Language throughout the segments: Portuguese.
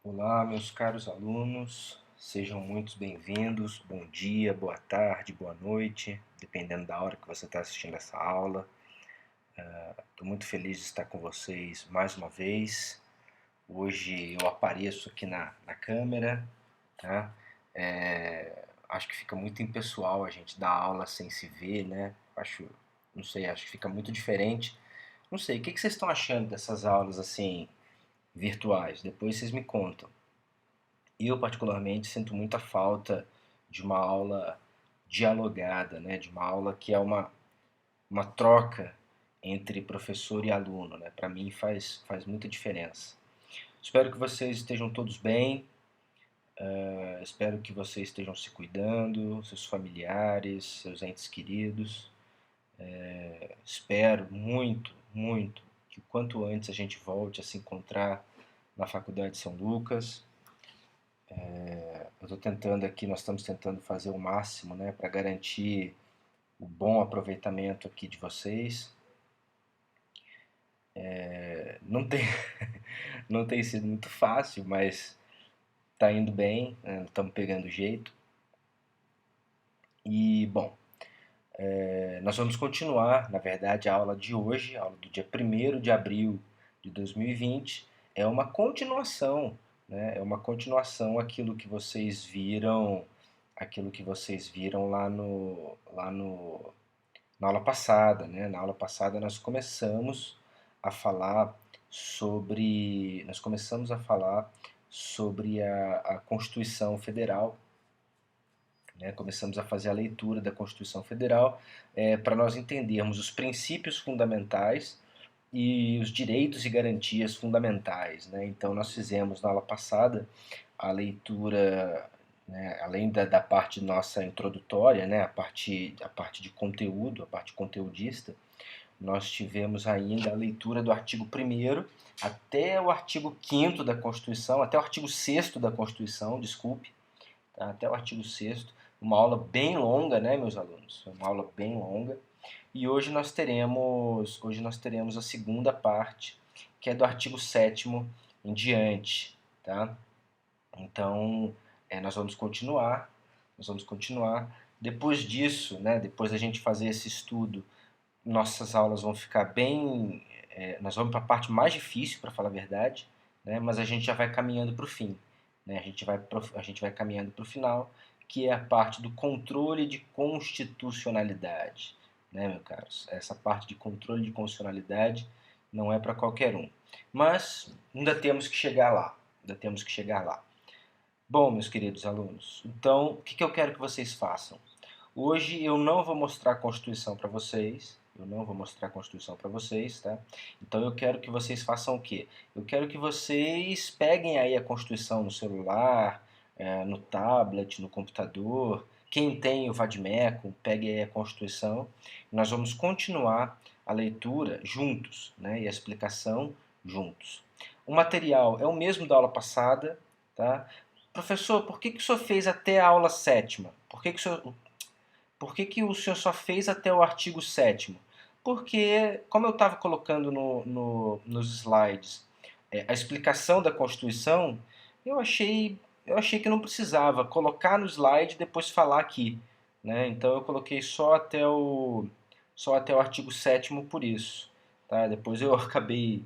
Olá, meus caros alunos, sejam muito bem-vindos. Bom dia, boa tarde, boa noite, dependendo da hora que você está assistindo essa aula. Estou muito feliz de estar com vocês mais uma vez. Hoje eu apareço aqui na câmera, tá? Acho que fica muito impessoal a gente dar aula sem se ver, né? Não sei, acho que fica muito diferente. Não sei, o que vocês estão achando dessas aulas assim virtuais? Depois vocês me contam. Eu, particularmente, sinto muita falta de uma aula dialogada, né? De uma aula que é uma troca entre professor e aluno, né? Para mim faz muita diferença. Espero que vocês estejam todos bem, espero que vocês estejam se cuidando, seus familiares, seus entes queridos. Espero muito, muito que o quanto antes a gente volte a se encontrar na Faculdade de São Lucas. Eu estou tentando aqui, nós estamos tentando fazer o máximo, né, para garantir o bom aproveitamento aqui de vocês. Não tem, não tem sido muito fácil, mas está indo bem, né, estamos pegando jeito. E, bom, nós vamos continuar, na verdade, a aula de hoje, a aula do dia 1º de abril de 2020, é uma continuação, né, é uma continuação aquilo que vocês viram na aula passada, né? Na aula passada nós começamos a falar sobre a Constituição Federal, né? Começamos a fazer a leitura da Constituição Federal para nós entendermos os princípios fundamentais e os direitos e garantias fundamentais, né? Então nós fizemos na aula passada a leitura, né, além da parte nossa introdutória, né, a parte de conteúdo, a parte conteudista. Nós tivemos ainda a leitura do artigo 1º até o artigo 5º da Constituição, até o artigo 6º da Constituição, desculpe, tá? Até o artigo 6º, uma aula bem longa, né, meus alunos? Uma aula bem longa. E hoje nós teremos a segunda parte, que é do artigo 7º em diante, tá? Então, nós vamos continuar. Depois disso, né, depois da gente fazer esse estudo, nossas aulas vão ficar bem. Nós vamos para a parte mais difícil, para falar a verdade, né, mas a gente já vai caminhando para o fim. Né, a gente vai caminhando para o final, que é a parte do controle de constitucionalidade. Né, meus caros? Essa parte de controle de constitucionalidade não é para qualquer um. Mas ainda temos que chegar lá. Ainda temos que chegar lá. Bom, meus queridos alunos, então o que eu quero que vocês façam? Hoje eu não vou mostrar a Constituição para vocês, tá? Então eu quero que vocês façam o quê? Eu quero que vocês peguem aí a Constituição no celular, no tablet, no computador. Quem tem o Vadmecum, pegue aí a Constituição. Nós vamos continuar a leitura juntos, né? E a explicação juntos. O material é o mesmo da aula passada, tá? Professor, por que o senhor fez até a aula 7ª? Por que o senhor só fez até o artigo 7º? Porque, como eu estava colocando nos slides a explicação da Constituição, eu achei que não precisava colocar no slide e depois falar aqui. Né? Então eu coloquei só até o artigo 7º por isso. Tá? Depois eu acabei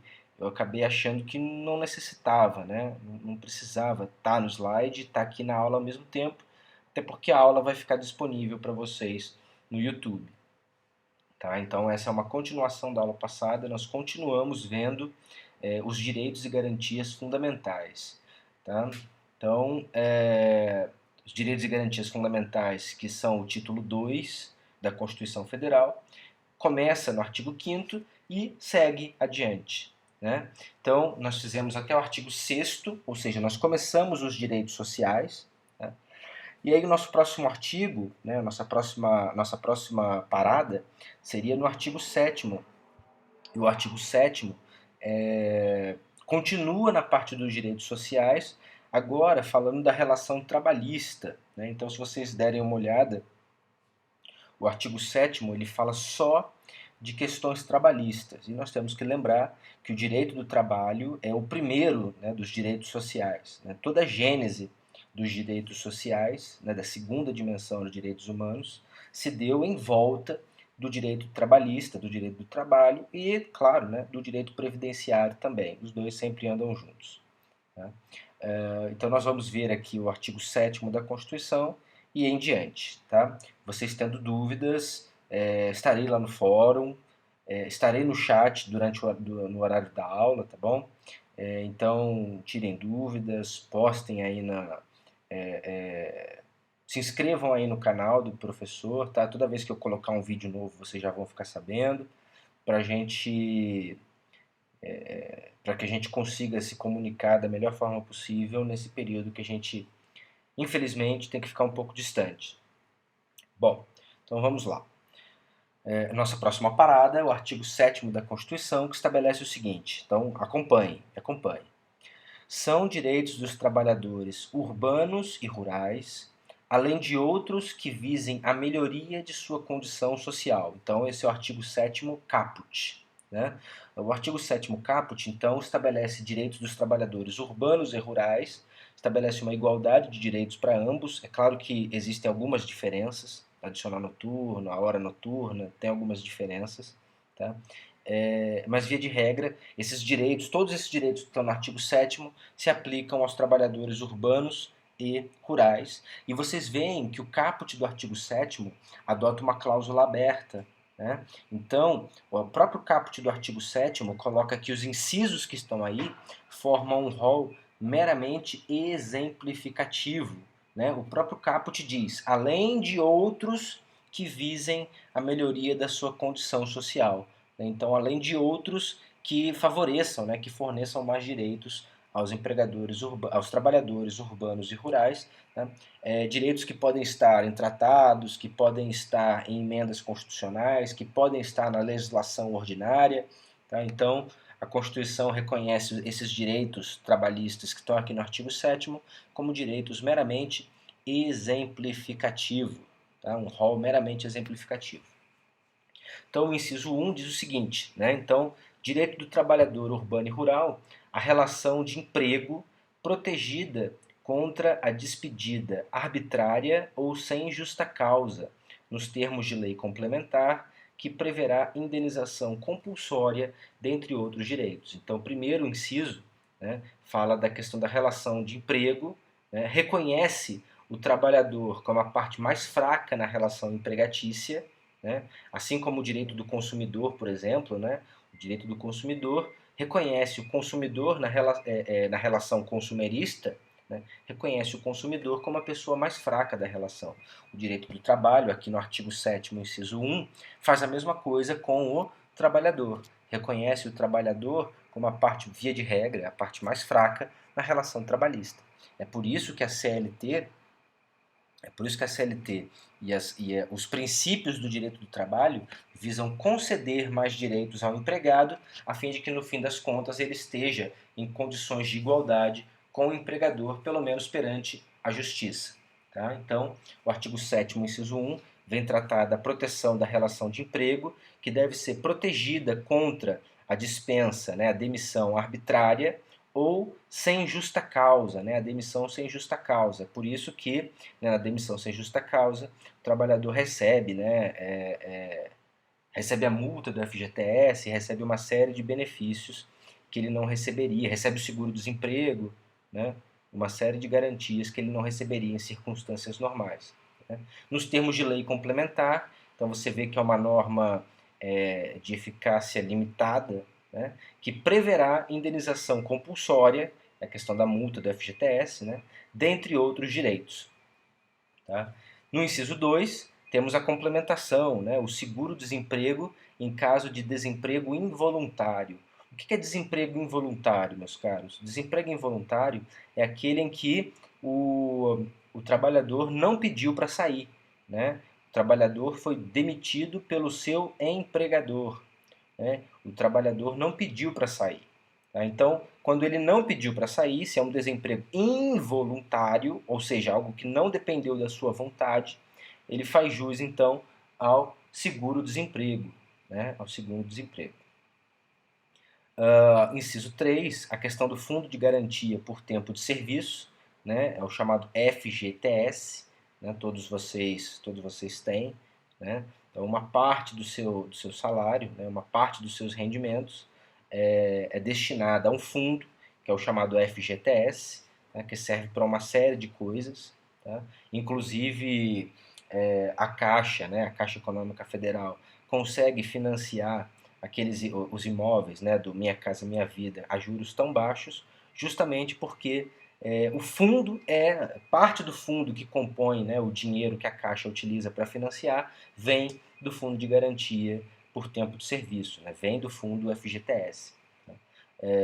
achando que não necessitava, né? Não precisava estar no slide e estar aqui na aula ao mesmo tempo, até porque a aula vai ficar disponível para vocês no YouTube. Tá? Então essa é uma continuação da aula passada, nós continuamos vendo os direitos e garantias fundamentais. Tá? Então, os direitos e garantias fundamentais, que são o título 2 da Constituição Federal, começa no artigo 5º e segue adiante. Né? Então, nós fizemos até o artigo 6º, ou seja, nós começamos os direitos sociais. Né? E aí o nosso próximo artigo, né, nossa próxima parada, seria no artigo 7º. E o artigo 7º continua na parte dos direitos sociais, agora falando da relação trabalhista. Né? Então, se vocês derem uma olhada, o artigo 7º ele fala só de questões trabalhistas. E nós temos que lembrar que o direito do trabalho é o primeiro, né, dos direitos sociais. Né? Toda a gênese dos direitos sociais, né, da segunda dimensão dos direitos humanos, se deu em volta do direito trabalhista, do direito do trabalho e, claro, né, do direito previdenciário também. Os dois sempre andam juntos. Né? Então nós vamos ver aqui o artigo 7º da Constituição e em diante. Tá? Vocês tendo dúvidas, estarei lá no fórum, estarei no chat no horário da aula, tá bom? Então tirem dúvidas, postem aí se inscrevam aí no canal do professor, tá? Toda vez que eu colocar um vídeo novo, vocês já vão ficar sabendo, para que a gente consiga se comunicar da melhor forma possível nesse período que a gente, infelizmente, tem que ficar um pouco distante. Bom, então vamos lá. Nossa próxima parada é o artigo 7º da Constituição, que estabelece o seguinte. Então, acompanhe. São direitos dos trabalhadores urbanos e rurais, além de outros que visem a melhoria de sua condição social. Então, esse é o artigo 7º caput. Né? O artigo 7º caput, então, estabelece direitos dos trabalhadores urbanos e rurais, estabelece uma igualdade de direitos para ambos. É claro que existem algumas diferenças, adicional noturno, a hora noturna, tem algumas diferenças, tá? Mas via de regra, esses direitos, todos esses direitos que estão no artigo 7º se aplicam aos trabalhadores urbanos e rurais. E vocês veem que o caput do artigo 7º adota uma cláusula aberta. Né? Então, o próprio caput do artigo 7º coloca que os incisos que estão aí formam um rol meramente exemplificativo. Né? O próprio caput diz, além de outros que visem a melhoria da sua condição social. Então, além de outros que favoreçam, né, que forneçam mais direitos aos empregadores, aos trabalhadores urbanos e rurais, né, direitos que podem estar em tratados, que podem estar em emendas constitucionais, que podem estar na legislação ordinária. Tá? Então, a Constituição reconhece esses direitos trabalhistas que estão aqui no artigo 7º como direitos meramente exemplificativos, tá? Um rol meramente exemplificativo. Então, o inciso 1 diz o seguinte, né? Então, direito do trabalhador urbano e rural, a relação de emprego protegida contra a despedida arbitrária ou sem justa causa, nos termos de lei complementar, que preverá indenização compulsória, dentre outros direitos. Então, primeiro inciso, né, fala da questão da relação de emprego, né, reconhece o trabalhador como a parte mais fraca na relação empregatícia, né? Assim como o direito do consumidor, por exemplo, né? O direito do consumidor reconhece o consumidor na relação consumerista, né? Reconhece o consumidor como a pessoa mais fraca da relação. O direito do trabalho, aqui no artigo 7º, inciso 1, faz a mesma coisa com o trabalhador. Reconhece o trabalhador como a parte, via de regra, a parte mais fraca na relação trabalhista. É por isso que a CLT os princípios do direito do trabalho visam conceder mais direitos ao empregado, a fim de que, no fim das contas, ele esteja em condições de igualdade com o empregador, pelo menos perante a justiça. Tá? Então, o artigo 7º, inciso 1, vem tratar da proteção da relação de emprego, que deve ser protegida contra a dispensa, né, a demissão arbitrária, ou sem justa causa, né? A demissão sem justa causa. Por isso que, né, na demissão sem justa causa, o trabalhador recebe, né, recebe a multa do FGTS, recebe uma série de benefícios que ele não receberia, recebe o seguro-desemprego, né, uma série de garantias que ele não receberia em circunstâncias normais. Né? Nos termos de lei complementar, então você vê que é uma norma de eficácia limitada, né, que preverá indenização compulsória, a questão da multa do FGTS, né, dentre outros direitos. Tá? No inciso 2, temos a complementação, né, o seguro-desemprego em caso de desemprego involuntário. O que é desemprego involuntário, meus caros? Desemprego involuntário é aquele em que o trabalhador não pediu para sair, né? O trabalhador foi demitido pelo seu empregador, né? O trabalhador não pediu para sair. Tá? Então, quando ele não pediu para sair, se é um desemprego involuntário, ou seja, algo que não dependeu da sua vontade, ele faz jus, então, ao seguro-desemprego. né, ao seguro-desemprego. Inciso 3, a questão do Fundo de Garantia por Tempo de Serviço, né, é o chamado FGTS, né, todos vocês têm, né, então uma parte do seu salário, né, uma parte dos seus rendimentos é destinada a um fundo, que é o chamado FGTS, né, que serve para uma série de coisas, tá? Inclusive a Caixa, né, a Caixa Econômica Federal, consegue financiar os imóveis, né, do Minha Casa Minha Vida a juros tão baixos, justamente porque o fundo parte do fundo que compõe, né, o dinheiro que a Caixa utiliza para financiar vem do Fundo de Garantia por Tempo de Serviço, né, vem do fundo FGTS. Né.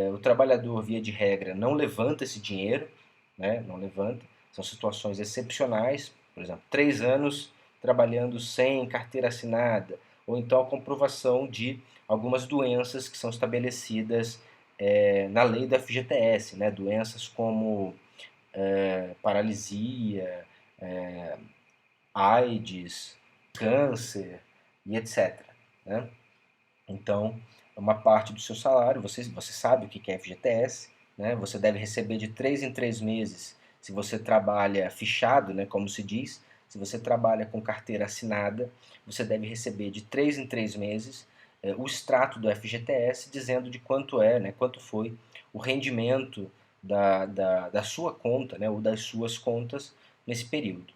O trabalhador, via de regra, não levanta esse dinheiro, né, não levanta, são situações excepcionais, por exemplo, 3 anos trabalhando sem carteira assinada, ou então a comprovação de algumas doenças que são estabelecidas na lei do FGTS, né? Doenças como paralisia, AIDS, câncer e etc. Né? Então, uma parte do seu salário, você sabe o que é FGTS, né? Você deve receber de 3 em 3 meses se você trabalha fichado, né, como se diz. Se você trabalha com carteira assinada, você deve receber de 3 em 3 meses o extrato do FGTS dizendo de quanto né, quanto foi o rendimento da sua conta, né, ou das suas contas nesse período.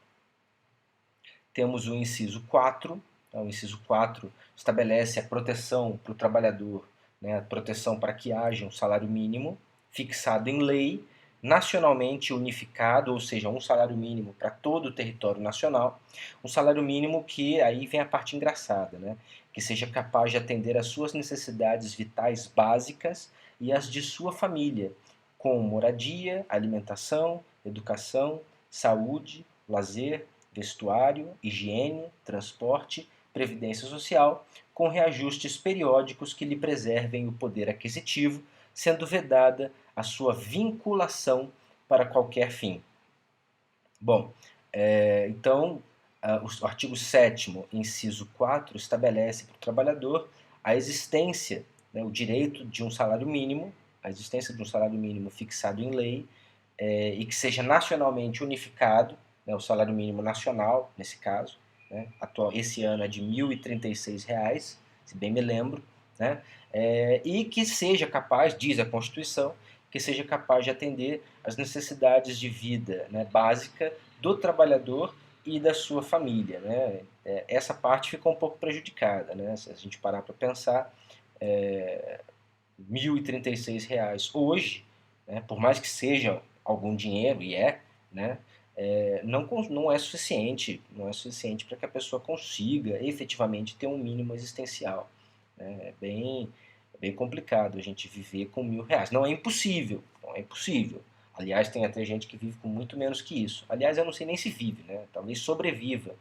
Temos o inciso 4. Então, o inciso 4 estabelece a proteção para o trabalhador, né, a proteção para que haja um salário mínimo fixado em lei, nacionalmente unificado, ou seja, um salário mínimo para todo o território nacional, um salário mínimo que aí vem a parte engraçada, né, que seja capaz de atender às suas necessidades vitais básicas e as de sua família, com moradia, alimentação, educação, saúde, lazer, vestuário, higiene, transporte, previdência social, com reajustes periódicos que lhe preservem o poder aquisitivo, sendo vedada a sua vinculação para qualquer fim. Bom, então, o artigo 7º, inciso 4, estabelece para o trabalhador a existência, né, o direito de um salário mínimo, a existência de um salário mínimo fixado em lei, e que seja nacionalmente unificado, né, o salário mínimo nacional, nesse caso, né, esse ano é de R$ 1.036, se bem me lembro, né, e que seja capaz, diz a Constituição, que seja capaz de atender às necessidades de vida, né, básica do trabalhador e da sua família. Né. Essa parte ficou um pouco prejudicada, né, se a gente parar para pensar, R$ 1.036 hoje, né, por mais que seja algum dinheiro, e né, não é suficiente, para que a pessoa consiga efetivamente ter um mínimo existencial. Né? É bem complicado a gente viver com R$ 1.000. Não é impossível, não é impossível. Aliás, tem até gente que vive com muito menos que isso. Aliás, eu não sei nem se vive, né? Talvez sobreviva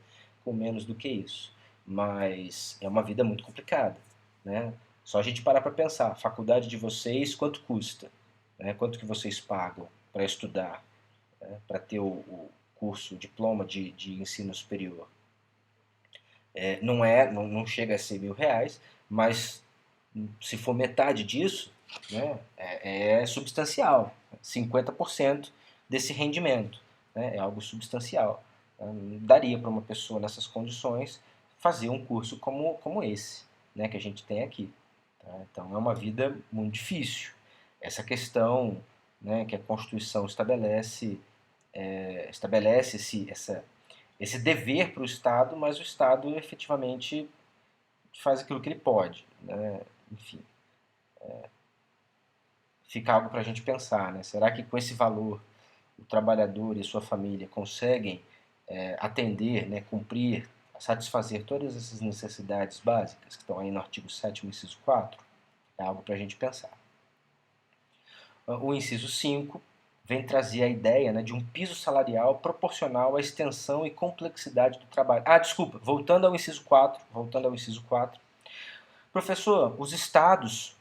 com menos do que isso. Mas é uma vida muito complicada, né? Só a gente parar para pensar, a faculdade de vocês, quanto custa? Né? Quanto que vocês pagam para estudar, né? Para ter o curso, o diploma de ensino superior? Não chega a ser R$ 1.000, mas se for metade disso, né, é substancial. 50% desse rendimento, né, é algo substancial. Daria para uma pessoa nessas condições fazer um curso como esse, né, que a gente tem aqui. Tá? Então é uma vida muito difícil. Essa questão, né, que a Constituição estabelece esse dever para o Estado, mas o Estado efetivamente faz aquilo que ele pode. Né? Enfim, fica algo para a gente pensar. Né? Será que com esse valor o trabalhador e a sua família conseguem atender, né, cumprir, satisfazer todas essas necessidades básicas que estão aí no artigo 7º, inciso 4? É algo para a gente pensar. O inciso 5 vem trazer a ideia, né, de um piso salarial proporcional à extensão e complexidade do trabalho. Desculpa, voltando ao inciso 4. Professor, os estados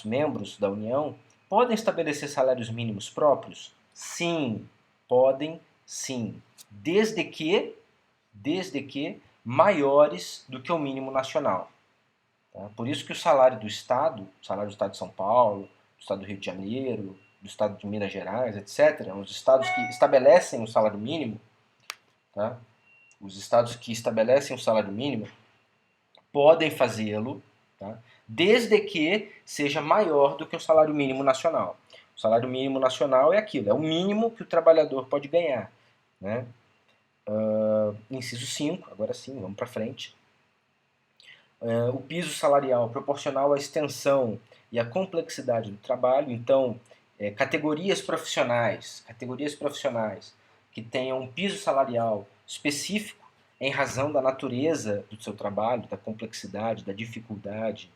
membros da União, podem estabelecer salários mínimos próprios? Sim, podem sim, desde que maiores do que o mínimo nacional. Tá? Por isso que o salário do Estado de São Paulo, do Estado do Rio de Janeiro, do Estado de Minas Gerais, etc., os estados que estabelecem o salário mínimo, tá? Os estados que estabelecem o salário mínimo podem fazê-lo, tá? Desde que seja maior do que o salário mínimo nacional. O salário mínimo nacional é aquilo, é o mínimo que o trabalhador pode ganhar. Né? Inciso 5, agora sim, vamos para frente. O piso salarial proporcional à extensão e à complexidade do trabalho. Então, categorias profissionais que tenham um piso salarial específico em razão da natureza do seu trabalho, da complexidade, da dificuldade,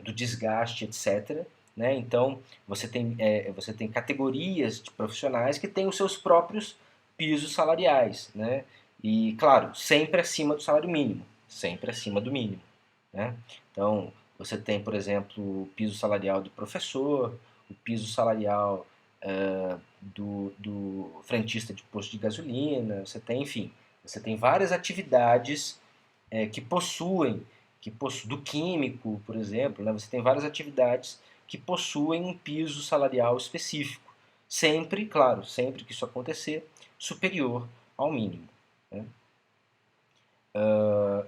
do desgaste, etc. Né? Então, você tem categorias de profissionais que têm os seus próprios pisos salariais. Né? E, claro, sempre acima do salário mínimo, sempre acima do mínimo. Né? Então, você tem, por exemplo, o piso salarial do professor, o piso salarial do frentista de posto de gasolina, você tem, enfim, você tem várias atividades que possuem, do químico, por exemplo, né? Você tem várias atividades que possuem um piso salarial específico. Sempre, claro, sempre que isso acontecer, superior ao mínimo. Né?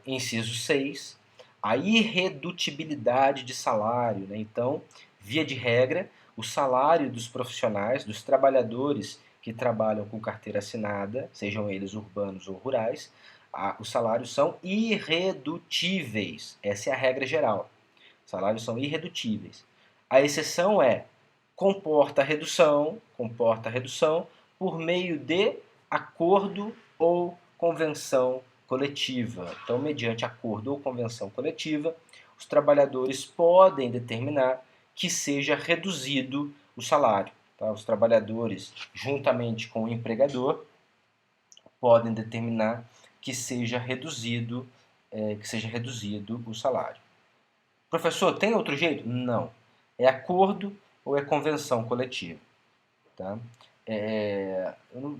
Inciso 6, a irredutibilidade de salário. Né? Então, via de regra, o salário dos profissionais, dos trabalhadores que trabalham com carteira assinada, sejam eles urbanos ou rurais, os salários são irredutíveis. Essa é a regra geral. Os salários são irredutíveis. A exceção é comporta redução por meio de acordo ou convenção coletiva. Então, mediante acordo ou convenção coletiva, os trabalhadores podem determinar que seja reduzido o salário. Tá? Os trabalhadores, juntamente com o empregador, podem determinar que seja reduzido o salário. Professor, tem outro jeito? Não. É acordo ou é convenção coletiva. Tá?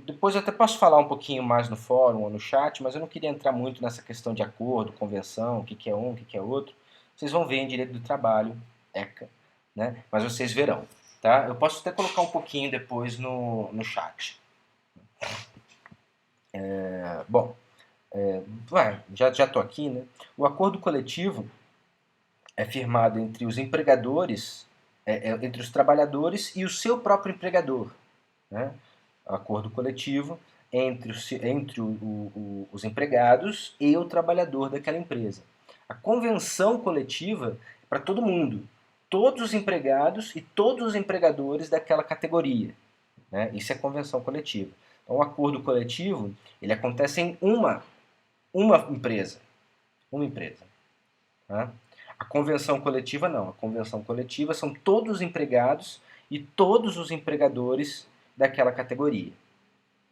Depois eu até posso falar um pouquinho mais no fórum ou no chat, mas eu não queria entrar muito nessa questão de acordo, convenção, o que é um, o que é outro. Vocês vão ver em Direito do Trabalho, ECA, né? Mas vocês verão. Tá? Eu posso até colocar um pouquinho depois no chat. Bom, já estou aqui. Né? O acordo coletivo é firmado entre os empregadores, entre os trabalhadores e o seu próprio empregador. Né? Acordo coletivo entre os empregados e o trabalhador daquela empresa. A convenção coletiva é para todo mundo, todos os empregados e todos os empregadores daquela categoria. Né? Isso é convenção coletiva. Então, o acordo coletivo ele acontece em uma empresa. Uma empresa. Tá? A convenção coletiva não. A convenção coletiva são todos os empregados e todos os empregadores daquela categoria.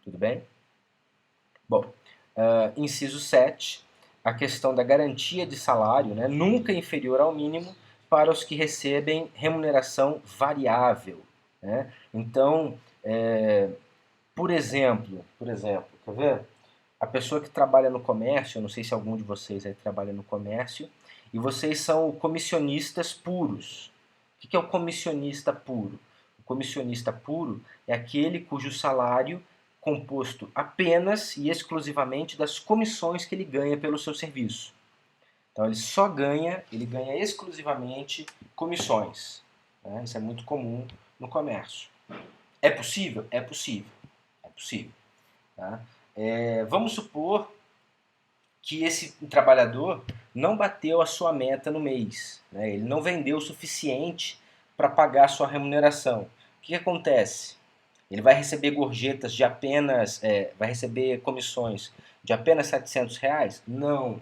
Tudo bem? Bom, inciso 7, a questão da garantia de salário, né, nunca inferior ao mínimo para os que recebem remuneração variável. Né? Então, por exemplo, quer ver? A pessoa que trabalha no comércio, eu não sei se algum de vocês aí trabalha no comércio, e vocês são comissionistas puros. O que é o comissionista puro? O comissionista puro é aquele cujo salário composto apenas e exclusivamente das comissões que ele ganha pelo seu serviço. Então ele ganha exclusivamente comissões. Né? Isso é muito comum no comércio. É possível? É possível. É possível. Tá? Vamos supor que esse trabalhador não bateu a sua meta no mês. Né? Ele não vendeu o suficiente para pagar a sua remuneração. O que acontece? Ele vai receber gorjetas de apenas, vai receber comissões de apenas R$ 700? Não.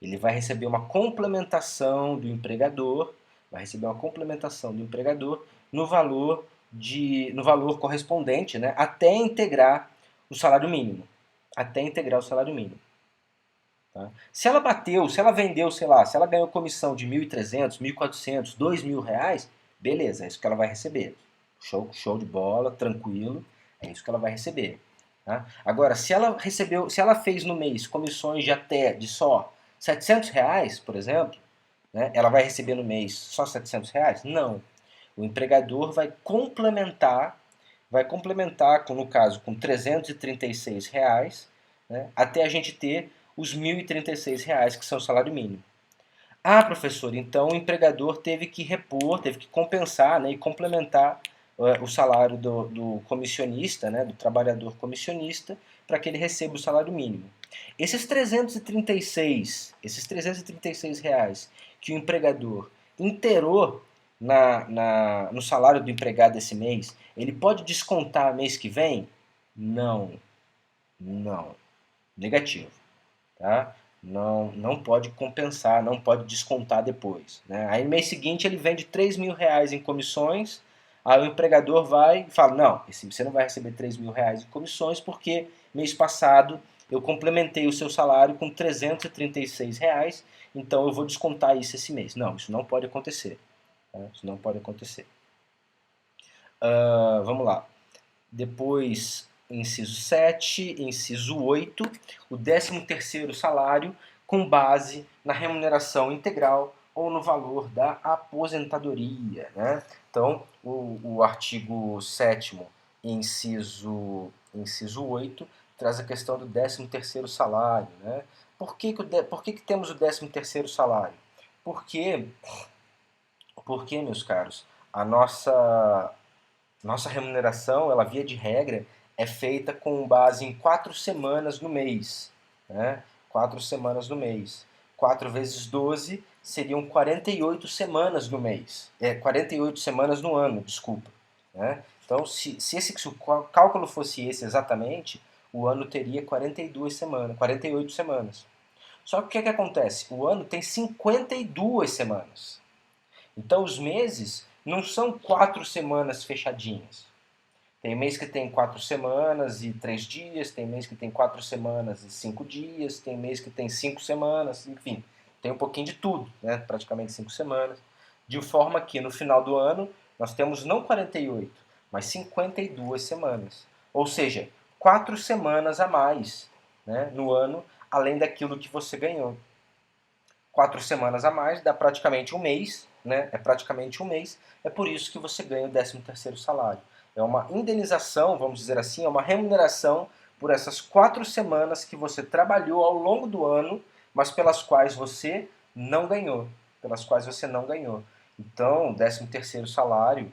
Ele vai receber uma complementação do empregador, no valor correspondente, né, até integrar o salário mínimo. Tá? Se ela vendeu, sei lá, se ela ganhou comissão de R$ 1.300, R$ 1.400, R$ 2.000, beleza, é isso que ela vai receber. Show de bola, tranquilo, é isso que ela vai receber. Tá? Agora, se ela fez no mês comissões de só R$ 700, por exemplo, né? Ela vai receber no mês só R$ 700? Não. O empregador vai complementar no caso, com R$ 336, né, até a gente ter os R$ 1.036, que são o salário mínimo. Ah, professor, então o empregador teve que repor, teve que compensar, né, e complementar o salário do comissionista, né, do trabalhador comissionista, para que ele receba o salário mínimo. Esses R$ 336 reais que o empregador inteirou no salário do empregado esse mês, ele pode descontar mês que vem? Não, não, negativo, tá? Não, não pode compensar, não pode descontar depois, né? Aí no mês seguinte ele vende R$ 3.000 em comissões, aí o empregador vai e fala, não, você não vai receber R$ 3.000 em comissões porque mês passado eu complementei o seu salário com R$ 336, então eu vou descontar isso esse mês. Não, isso não pode acontecer, tá? Isso não pode acontecer. Vamos lá. Depois, inciso 7, inciso 8, o 13º salário com base na remuneração integral ou no valor da aposentadoria, né? Então, o artigo 7º, inciso 8, traz a questão do 13º salário, né? Por que temos o 13º salário? Porque, porque, meus caros, a nossa remuneração, ela via de regra, é feita com base em 4 semanas no mês, né? 4 semanas no mês. 4 vezes 12 seriam 48 semanas no mês. 48 semanas no ano, desculpa, né? Então, se o cálculo fosse esse exatamente, o ano teria 42 semanas, 48 semanas. Só que o que acontece? O ano tem 52 semanas. Então, os meses não são 4 semanas fechadinhas. Tem mês que tem 4 semanas e 3 dias, tem mês que tem 4 semanas e 5 dias, tem mês que tem 5 semanas, enfim, tem um pouquinho de tudo, né? Praticamente 5 semanas. De forma que no final do ano nós temos não 48, mas 52 semanas. Ou seja, 4 semanas a mais, né, no ano, além daquilo que você ganhou. 4 semanas a mais dá praticamente um mês, né? É praticamente um mês. É por isso que você ganha o 13º salário. É uma indenização, vamos dizer assim, é uma remuneração por essas 4 semanas que você trabalhou ao longo do ano, mas pelas quais você não ganhou. Pelas quais você não ganhou. Então, o 13º salário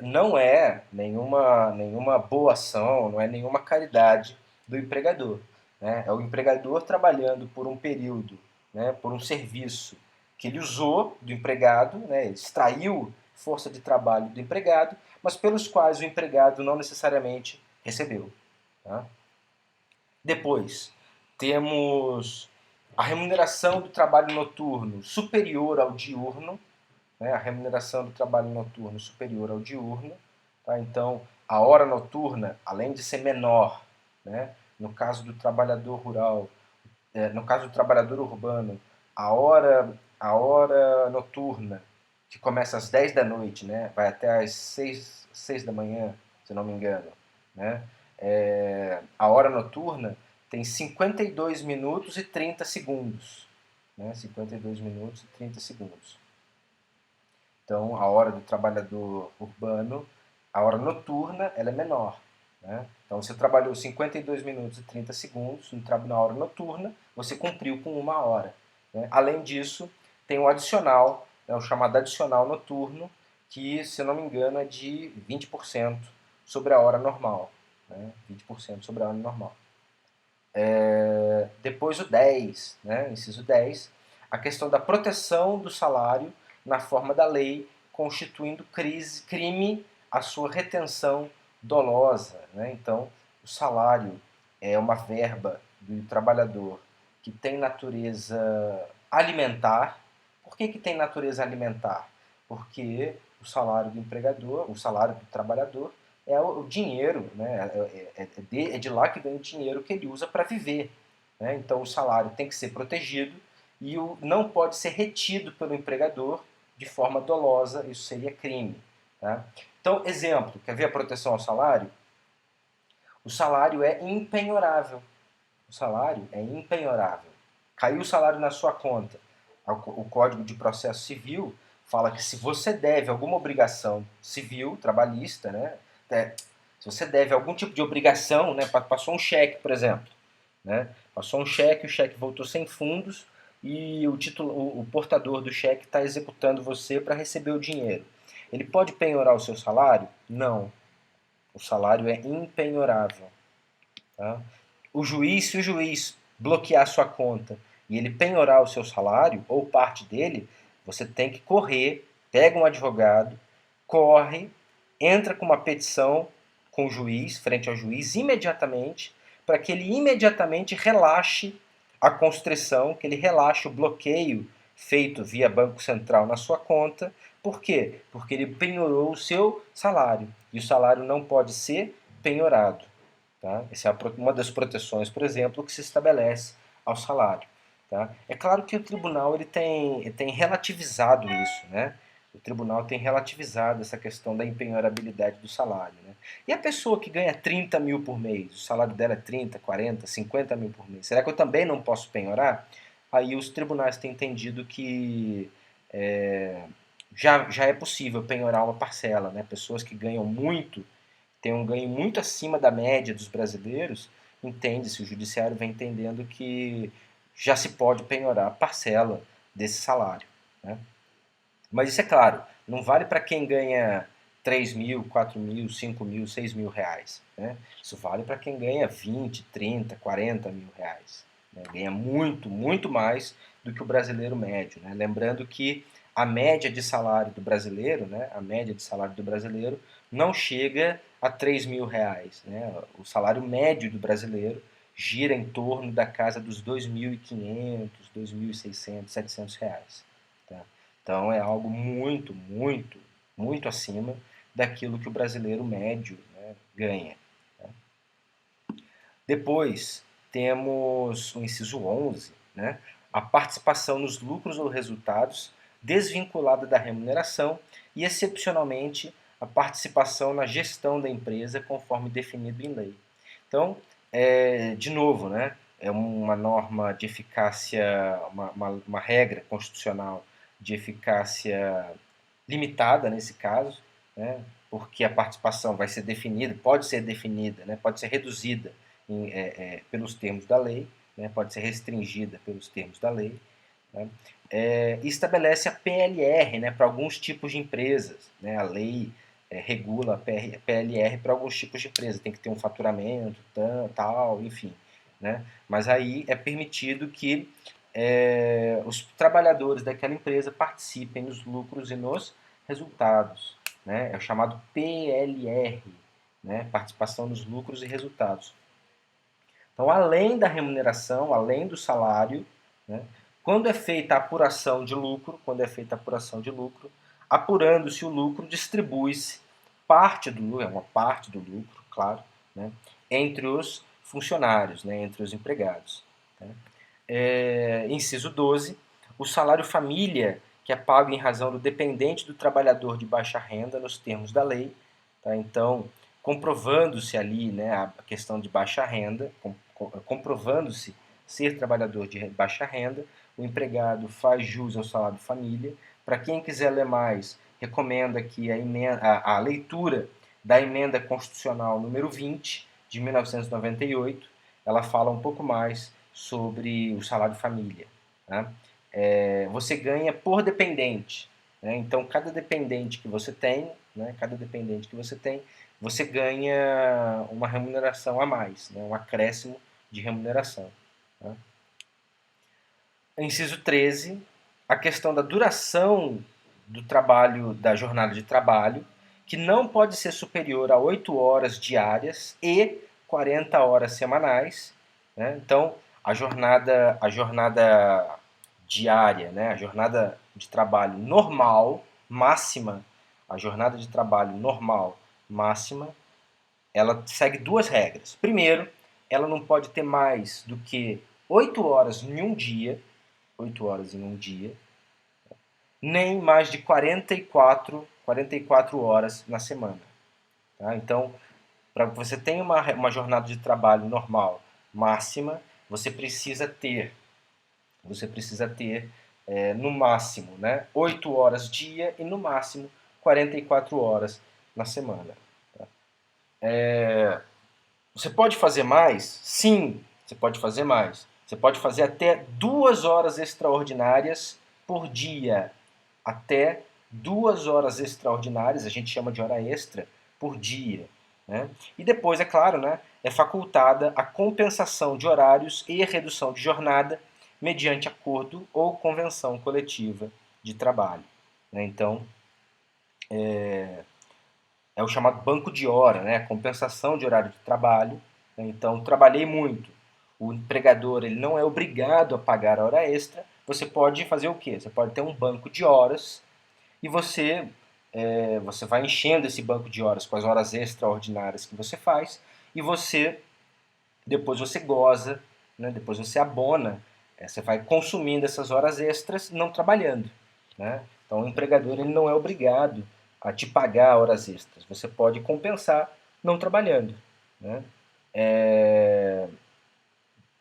não é nenhuma boa ação, não é nenhuma caridade do empregador, né? É o empregador trabalhando por um período, né, por um serviço que ele usou do empregado, né, ele extraiu força de trabalho do empregado, mas pelos quais o empregado não necessariamente recebeu. Tá? Depois, temos a remuneração do trabalho noturno superior ao diurno, né, a remuneração do trabalho noturno superior ao diurno. Tá? Então, a hora noturna, além de ser menor, né, no caso do trabalhador rural, no caso do trabalhador urbano, a hora noturna, que começa às 10 da noite, né, vai até às 6 da manhã, se não me engano, né, a hora noturna tem 52 minutos e 30 segundos. Né, 52 minutos e 30 segundos. Então, a hora do trabalhador urbano, a hora noturna, ela é menor. Né? Então, você trabalhou 52 minutos e 30 segundos na hora noturna, você cumpriu com 1 hora. Né? Além disso, tem o adicional, né, o chamado adicional noturno, que, se eu não me engano, é de 20% sobre a hora normal. Né? 20% sobre a hora normal. Depois o 10, né? Inciso 10, a questão da proteção do salário na forma da lei, constituindo crime a sua retenção dolosa. Né? Então, o salário é uma verba do trabalhador que tem natureza alimentar. Por que tem natureza alimentar? Porque o salário do empregador, o salário do trabalhador, é o dinheiro, né? É de lá que vem o dinheiro que ele usa para viver. Né? Então o salário tem que ser protegido e não pode ser retido pelo empregador de forma dolosa, isso seria crime. Tá? Então, exemplo, quer ver a proteção ao salário? O salário é impenhorável. O salário é impenhorável. Caiu o salário na sua conta. O Código de Processo Civil fala que se você deve alguma obrigação civil, trabalhista, né, se você deve algum tipo de obrigação, né, passou um cheque, por exemplo, né, passou um cheque, o cheque voltou sem fundos e o portador do cheque está executando você para receber o dinheiro. Ele pode penhorar o seu salário? Não. O salário é impenhorável. Tá? Se o juiz bloquear sua conta e ele penhorar o seu salário ou parte dele, você tem que correr, pega um advogado, corre, entra com uma petição com o juiz, frente ao juiz, imediatamente, para que ele imediatamente relaxe a constrição, que ele relaxe o bloqueio feito via Banco Central na sua conta. Por quê? Porque ele penhorou o seu salário. E o salário não pode ser penhorado. Tá? Essa é uma das proteções, por exemplo, que se estabelece ao salário. Tá? É claro que o tribunal tem relativizado isso, né? O tribunal tem relativizado essa questão da empenhorabilidade do salário. Né? E a pessoa que ganha 30 mil por mês, o salário dela é 30, 40, 50 mil por mês, será que eu também não posso penhorar? Aí os tribunais têm entendido que já é possível penhorar uma parcela. Né? Pessoas que ganham muito, tem um ganho muito acima da média dos brasileiros, entende-se, o judiciário vem entendendo que já se pode penhorar a parcela desse salário. Né? Mas isso é claro, não vale para quem ganha 3 mil, 4 mil, 5 mil, 6 mil reais. Né? Isso vale para quem ganha 20, 30, 40 mil reais. Né? Ganha muito, muito mais do que o brasileiro médio. Né? Lembrando que a média de salário do brasileiro, né? A média de salário do brasileiro não chega a 3 mil reais. Né? O salário médio do brasileiro gira em torno da casa dos 2.500, 2.600, 700 reais. Tá? Então é algo muito, muito, muito acima daquilo que o brasileiro médio, né, ganha. Tá? Depois temos o inciso 11, né, a participação nos lucros ou resultados desvinculada da remuneração e, excepcionalmente, a participação na gestão da empresa conforme definido em lei. Então, de novo, né, é uma norma de eficácia, uma regra constitucional de eficácia limitada nesse caso, né, porque a participação vai ser definida, pode ser definida, né, pode ser reduzida pelos termos da lei, né, pode ser restringida pelos termos da lei, né, e estabelece a PLR, né, para alguns tipos de empresas. Né, a lei regula a PLR para alguns tipos de empresas, tem que ter um faturamento, tal, enfim. Né, mas aí é permitido que os trabalhadores daquela empresa participem nos lucros e nos resultados. Né, é o chamado PLR, né, participação nos lucros e resultados. Então, além da remuneração, além do salário, né, quando é feita a apuração de lucro, apurando-se o lucro, distribui-se parte do lucro, uma parte do lucro, claro, né, entre os funcionários, né, entre os empregados. Né. Inciso 12, o salário família, que é pago em razão do dependente do trabalhador de baixa renda nos termos da lei. Tá? Então, comprovando-se ali, né, a questão de baixa renda, comprovando-se ser trabalhador de baixa renda, o empregado faz jus ao salário família. Para quem quiser ler mais, recomendo aqui a leitura da emenda constitucional número 20, de 1998. Ela fala um pouco mais sobre o salário família. Né? Você ganha por dependente. Né? Então, cada dependente que você tem, você ganha uma remuneração a mais, né? Um acréscimo de remuneração. Né? Inciso 13, a questão da duração do trabalho, da jornada de trabalho, que não pode ser superior a 8 horas diárias e 40 horas semanais. Né? Então, a jornada diária, né? A jornada de trabalho normal, máxima, a jornada de trabalho normal, máxima, ela segue duas regras. Primeiro, ela não pode ter mais do que 8 horas em um dia, 8 horas em um dia, nem mais de 44 horas na semana. Tá? Então, para que você tenha uma jornada de trabalho normal máxima, você precisa ter no máximo, né, 8 horas dia e no máximo 44 horas na semana. Você pode fazer mais? Sim, você pode fazer mais. Você pode fazer até 2 horas extraordinárias por dia. Até 2 horas extraordinárias, a gente chama de hora extra, por dia. Né? E depois, é claro, né, é facultada a compensação de horários e redução de jornada mediante acordo ou convenção coletiva de trabalho. Né? Então, é o chamado banco de hora, né? Compensação de horário de trabalho. Né? Então, trabalhei muito. O empregador ele não é obrigado a pagar a hora extra. Você pode fazer o quê? Você pode ter um banco de horas e você vai enchendo esse banco de horas com as horas extraordinárias que você faz e depois você goza, né? Depois você abona, você vai consumindo essas horas extras não trabalhando. Né? Então o empregador ele não é obrigado a te pagar horas extras. Você pode compensar não trabalhando. Né? É,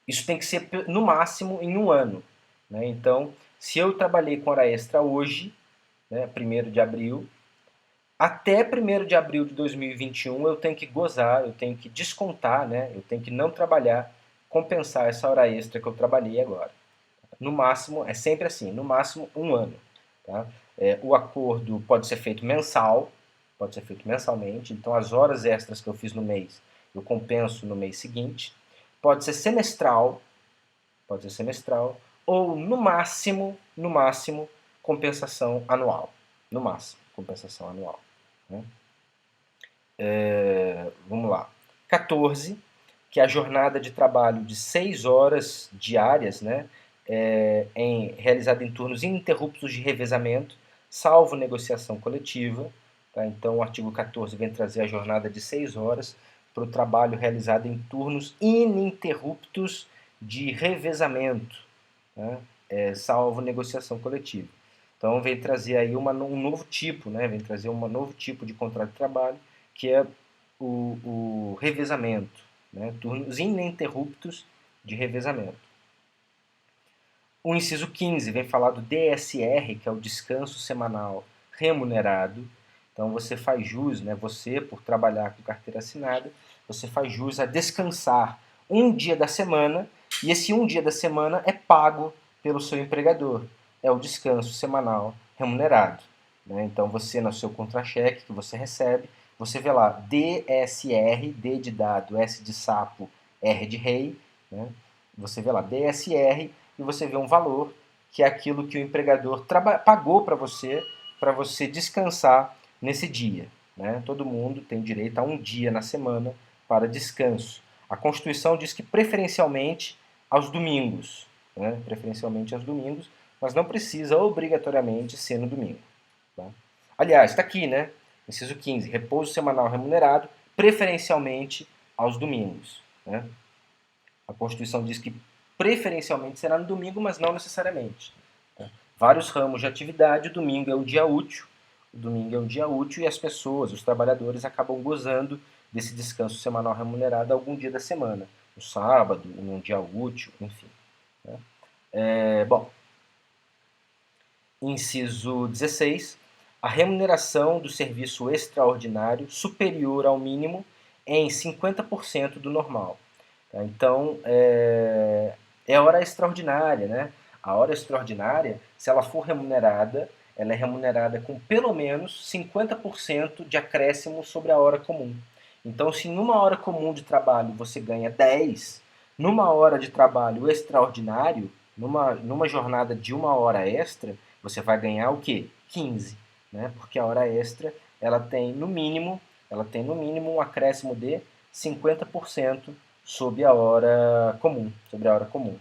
Isso tem que ser no máximo em um ano. Né? Então, se eu trabalhei com hora extra hoje, né, 1º de abril, até 1º de abril de 2021 eu tenho que gozar, eu tenho que descontar, né, eu tenho que não trabalhar, compensar essa hora extra que eu trabalhei agora. No máximo, é sempre assim, no máximo um ano. Tá? O acordo pode ser feito mensal, pode ser feito mensalmente, então as horas extras que eu fiz no mês, eu compenso no mês seguinte. Pode ser semestral, ou no máximo, compensação anual. No máximo, compensação anual. Né? Vamos lá. 14, que é a jornada de trabalho de 6 horas diárias, né, realizada em turnos ininterruptos de revezamento, salvo negociação coletiva. Tá? Então, o artigo 14 vem trazer a jornada de 6 horas para o trabalho realizado em turnos ininterruptos de revezamento, né, salvo negociação coletiva. Então, vem trazer aí um novo tipo, né, vem trazer um novo tipo de contrato de trabalho, que é o revezamento, né? Turnos ininterruptos de revezamento. O inciso 15 vem falar do DSR, que é o descanso semanal remunerado. Então você faz jus, né? Você, por trabalhar com carteira assinada, você faz jus a descansar um dia da semana, e esse um dia da semana é pago pelo seu empregador. É o descanso semanal remunerado. Né? Então você, no seu contra-cheque que você recebe, você vê lá DSR, D de dado, S de sapo, R de rei. Né? Você vê lá DSR e você vê um valor que é aquilo que o empregador pagou para você descansar nesse dia. Né? Todo mundo tem direito a um dia na semana para descanso. A Constituição diz que preferencialmente aos domingos. Né? Preferencialmente aos domingos, mas não precisa obrigatoriamente ser no domingo. Tá? Aliás, está aqui, né? Inciso 15, repouso semanal remunerado, preferencialmente aos domingos. Né? A Constituição diz que preferencialmente será no domingo, mas não necessariamente. Tá? Vários ramos de atividade, o domingo é o dia útil. O domingo é um dia útil e as pessoas, os trabalhadores, acabam gozando desse descanso semanal remunerado algum dia da semana. No sábado, num dia útil, enfim. Né? Bom, inciso 16. A remuneração do serviço extraordinário superior ao mínimo em 50% do normal. Tá? Então, a hora extraordinária, né? A hora extraordinária, se ela for remunerada, ela é remunerada com pelo menos 50% de acréscimo sobre a hora comum. Então, se numa hora comum de trabalho você ganha 10, numa hora de trabalho extraordinário, numa jornada de uma hora extra, você vai ganhar o quê? 15, né? Porque a hora extra, ela tem no mínimo um acréscimo de 50% sobre a hora comum, sobre a hora comum.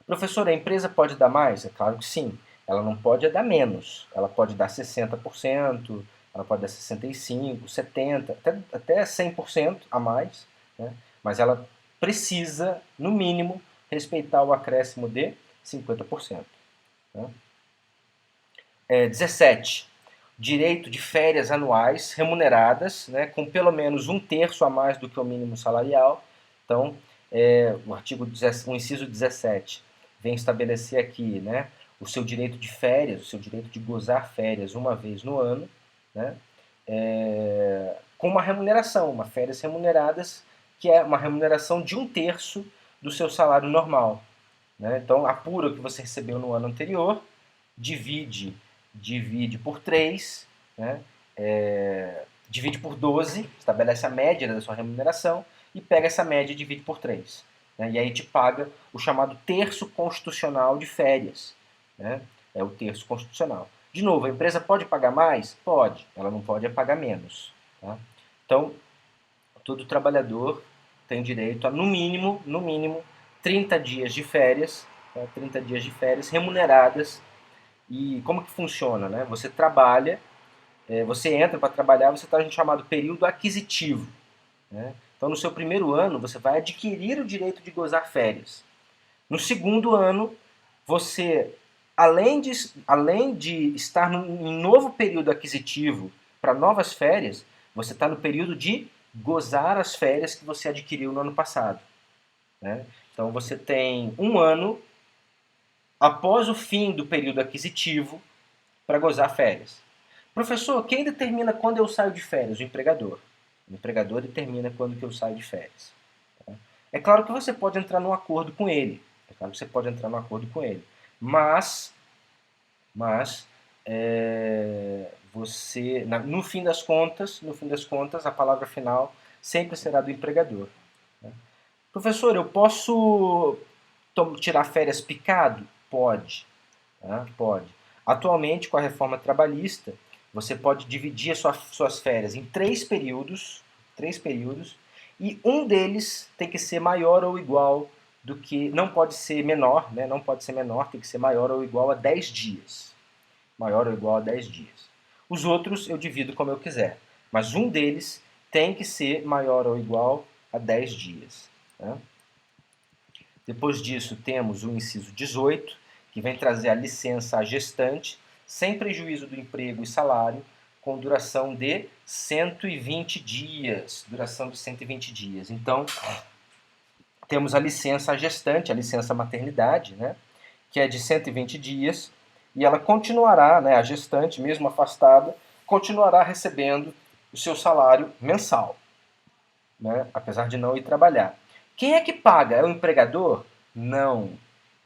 Professor, a empresa pode dar mais? É claro que sim. Ela não pode dar menos. Ela pode dar 60%, ela pode dar 65%, 70%, até 100% a mais. Né? Mas ela precisa, no mínimo, respeitar o acréscimo de 50%. Né? 17. Direito de férias anuais remuneradas, né, com pelo menos 1/3 a mais do que o mínimo salarial. Então, o inciso 17 vem estabelecer aqui, né, o seu direito de férias, o seu direito de gozar férias uma vez no ano, né? Com uma remuneração, uma férias remuneradas, que é uma remuneração de 1/3 do seu salário normal. Né? Então, apura o que você recebeu no ano anterior, divide por 3, né? Divide por 12, estabelece a média da sua remuneração e pega essa média e divide por 3. Né? E aí te paga o chamado terço constitucional de férias. Né? É o terço constitucional. De novo, a empresa pode pagar mais? Pode. Ela não pode pagar menos. Tá? Então, todo trabalhador tem direito a, no mínimo, 30 dias de férias, tá? 30 dias de férias remuneradas. E como que funciona? Né? Você trabalha, você entra para trabalhar, você está no chamado período aquisitivo. Né? Então, no seu primeiro ano, você vai adquirir o direito de gozar férias. No segundo ano, você, além de estar em novo período aquisitivo para novas férias, você está no período de gozar as férias que você adquiriu no ano passado. Né? Então, você tem um ano após o fim do período aquisitivo para gozar férias. Professor, quem determina quando eu saio de férias? O empregador. O empregador determina quando que eu saio de férias. Tá? É claro que você pode entrar num acordo com ele. É claro que você pode entrar num acordo com ele. Mas você, no fim das contas, a palavra final sempre será do empregador. Né? Professor, eu posso tirar férias picado? Pode. Tá? Pode. Atualmente, com a reforma trabalhista, você pode dividir as suas férias em 3 períodos, e um deles tem que ser maior ou igual do que, não pode ser menor, né? Não pode ser menor, tem que ser maior ou igual a 10 dias. Maior ou igual a 10 dias. Os outros eu divido como eu quiser, mas um deles tem que ser maior ou igual a 10 dias. Né? Depois disso, temos o inciso 18, que vem trazer a licença à gestante, sem prejuízo do emprego e salário, com duração de 120 dias. Duração de 120 dias. Então, temos a licença à gestante, a licença maternidade, né, que é de 120 dias, e ela continuará, né, a gestante, mesmo afastada, continuará recebendo o seu salário mensal, né, apesar de não ir trabalhar. Quem é que paga? É o empregador? Não,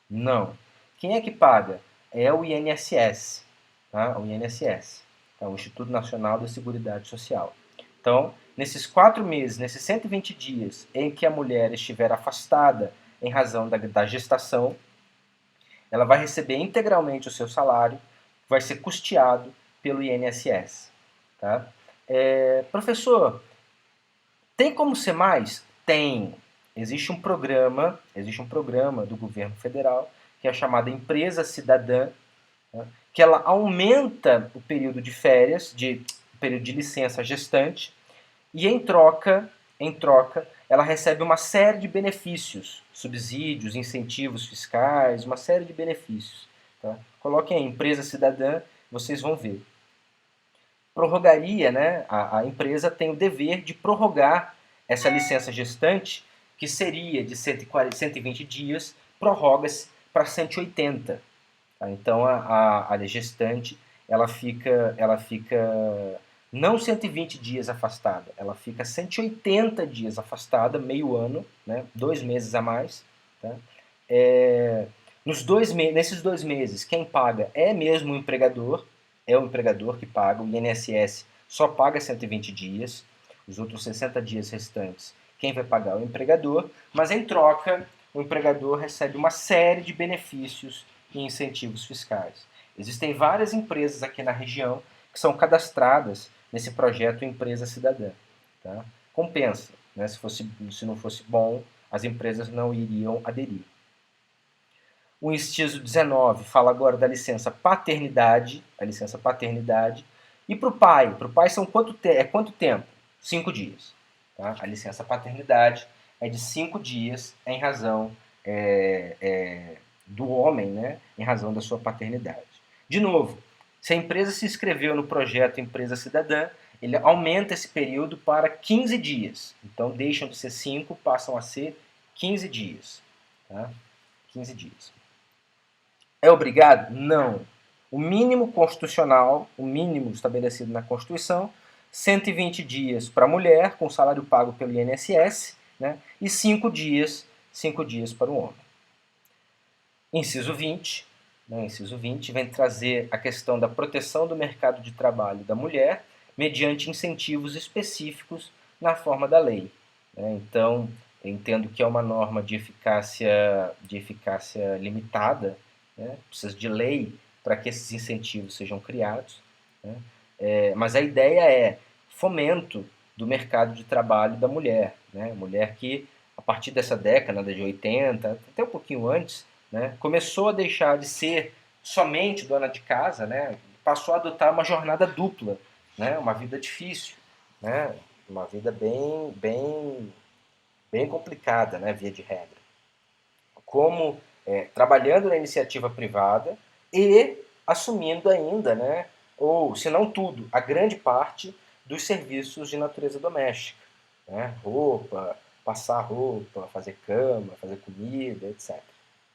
não. Quem é que paga? É o INSS, tá? O INSS, tá? O Instituto Nacional da Seguridade Social. Então, nesses 4 meses, nesses 120 dias em que a mulher estiver afastada em razão da gestação, ela vai receber integralmente o seu salário, vai ser custeado pelo INSS. Tá? Professor, tem como ser mais? Tem. Existe um programa do governo federal que é chamada Empresa Cidadã, né, que ela aumenta o período de férias, o período de licença gestante, e em troca, ela recebe uma série de benefícios, subsídios, incentivos fiscais, uma série de benefícios. Tá? Coloquem aí, Empresa Cidadã, vocês vão ver. Prorrogaria, né? A empresa tem o dever de prorrogar essa licença gestante, que seria de 120 dias, prorroga-se para 180. Tá? Então a gestante ela fica não 120 dias afastada, ela fica 180 dias afastada, meio ano, né? 2 meses a mais. Tá? Nesses 2 meses, quem paga é mesmo o empregador, é o empregador que paga, o INSS só paga 120 dias, os outros 60 dias restantes, quem vai pagar é o empregador, mas em troca, o empregador recebe uma série de benefícios e incentivos fiscais. Existem várias empresas aqui na região que são cadastradas nesse projeto Empresa Cidadã. Tá? Compensa, né? Se não fosse bom, as empresas não iriam aderir. O inciso 19 fala agora da licença paternidade, e para o pai são quanto tempo? 5 dias. Tá? A licença paternidade é de 5 dias em razão do homem, né? Em razão da sua paternidade. De novo, se a empresa se inscreveu no projeto Empresa Cidadã, ele aumenta esse período para 15 dias. Então deixam de ser 5, passam a ser 15 dias. Tá? 15 dias. É obrigado? Não. O mínimo constitucional, o mínimo estabelecido na Constituição, 120 dias para a mulher, com salário pago pelo INSS, né? E 5 dias para o homem. Inciso 20, né, inciso 20, vem trazer a questão da proteção do mercado de trabalho da mulher mediante incentivos específicos na forma da lei. Né? Então, eu entendo que é uma norma de eficácia limitada, né? Precisa de lei para que esses incentivos sejam criados. Né? Mas a ideia é fomento do mercado de trabalho da mulher. Né? Mulher que, a partir dessa década de 80, até um pouquinho antes, né, começou a deixar de ser somente dona de casa, né, passou a adotar uma jornada dupla, né, uma vida difícil, né, uma vida bem complicada, né, via de regra. Como trabalhando na iniciativa privada e assumindo ainda, né, ou se não tudo, a grande parte dos serviços de natureza doméstica, né, roupa, passar roupa, fazer cama, fazer comida, etc.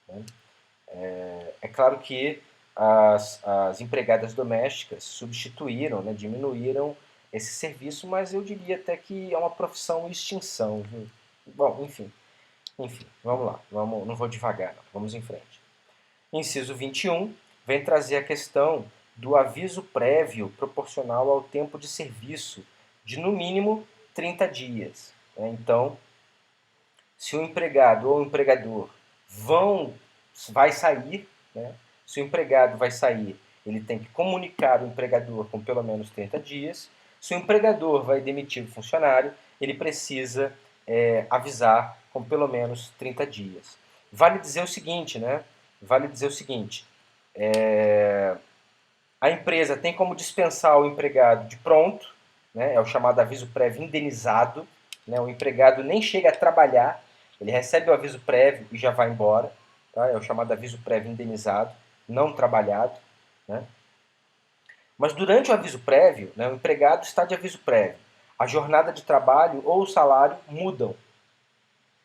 Né? É claro que as empregadas domésticas substituíram, né, diminuíram esse serviço, mas eu diria até que é uma profissão em extinção. Viu? Bom, enfim, vamos lá, não vou devagar, não, vamos em frente. Inciso 21 vem trazer a questão do aviso prévio proporcional ao tempo de serviço, de no mínimo 30 dias. Né? Então, se o empregado ou o empregador vai sair, né? Se o empregado vai sair, ele tem que comunicar o empregador com pelo menos 30 dias. Se o empregador vai demitir o funcionário, ele precisa avisar com pelo menos 30 dias. Vale dizer o seguinte, né? Vale dizer o seguinte, a empresa tem como dispensar o empregado de pronto, né? É o chamado aviso prévio indenizado, né? O empregado nem chega a trabalhar, ele recebe o aviso prévio e já vai embora, tá? É o chamado aviso prévio indenizado, não trabalhado, né? Mas durante o aviso prévio, né, o empregado está de aviso prévio, a jornada de trabalho ou o salário mudam.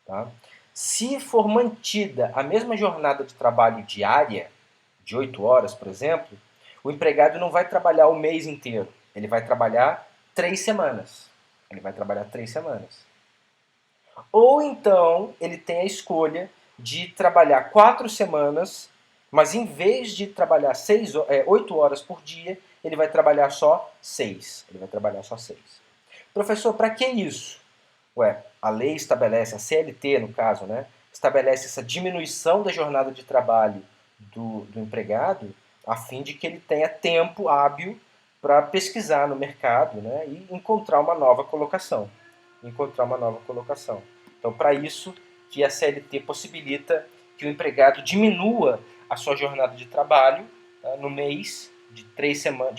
Tá? Se for mantida a mesma jornada de trabalho diária, de 8 horas, por exemplo, o empregado não vai trabalhar o mês inteiro. Ele vai trabalhar 3 semanas. Ele vai trabalhar 3 semanas. Ou então ele tem a escolha de trabalhar 4 semanas, mas em vez de trabalhar 8 horas por dia, ele vai trabalhar só 6. Ele vai trabalhar só 6. Professor, para que isso? Ué, a lei estabelece, a CLT no caso, né, estabelece essa diminuição da jornada de trabalho do empregado a fim de que ele tenha tempo hábil para pesquisar no mercado, né, e encontrar uma nova colocação. Então, para isso que a CLT possibilita que o empregado diminua a sua jornada de trabalho, tá, no mês, de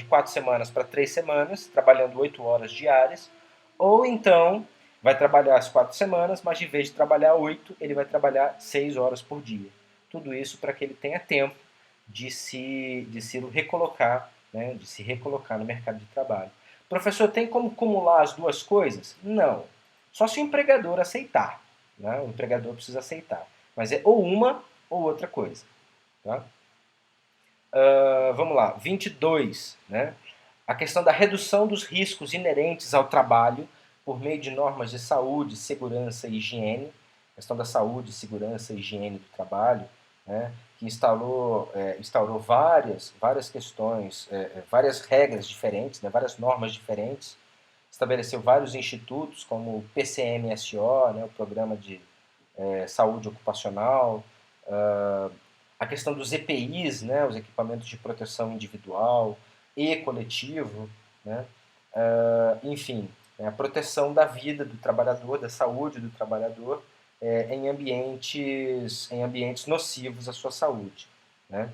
4 semanas para 3 semanas, trabalhando 8 horas diárias, ou então vai trabalhar as 4 semanas, mas em vez de trabalhar 8, ele vai trabalhar 6 horas por dia. Tudo isso para que ele tenha tempo de se recolocar, né, de se recolocar no mercado de trabalho. Professor, tem como acumular as duas coisas? Não. Só se o empregador aceitar. Né? O empregador precisa aceitar. Mas é ou uma ou outra coisa. Tá? Vamos lá, 22. Né? A questão da redução dos riscos inerentes ao trabalho por meio de normas de saúde, segurança e higiene, questão da saúde, segurança e higiene do trabalho, né, que instaurou várias questões, várias regras diferentes, né, várias normas diferentes, estabeleceu vários institutos, como o PCMSO, né, o Programa de Saúde Ocupacional, a questão dos EPIs, né, os equipamentos de proteção individual e coletivo, né, enfim, a proteção da vida do trabalhador, da saúde do trabalhador em ambientes nocivos à sua saúde. Né?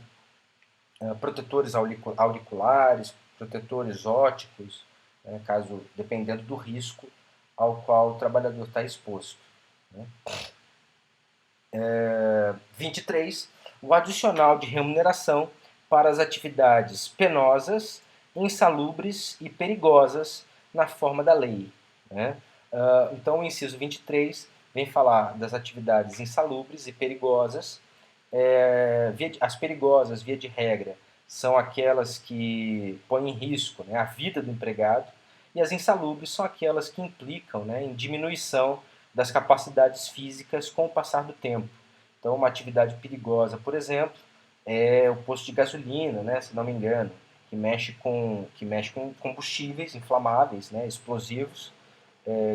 Protetores auriculares, protetores óticos, né, caso dependendo do risco ao qual o trabalhador está exposto. Né? 23. O adicional de remuneração para as atividades penosas, insalubres e perigosas na forma da lei. Né? Então, o inciso 23 vem falar das atividades insalubres e perigosas as perigosas, via de regra, são aquelas que põem em risco, né, a vida do empregado, e as insalubres são aquelas que implicam, né, em diminuição das capacidades físicas com o passar do tempo. Então, uma atividade perigosa, por exemplo, é o posto de gasolina, né, se não me engano, que mexe com combustíveis inflamáveis, né, explosivos.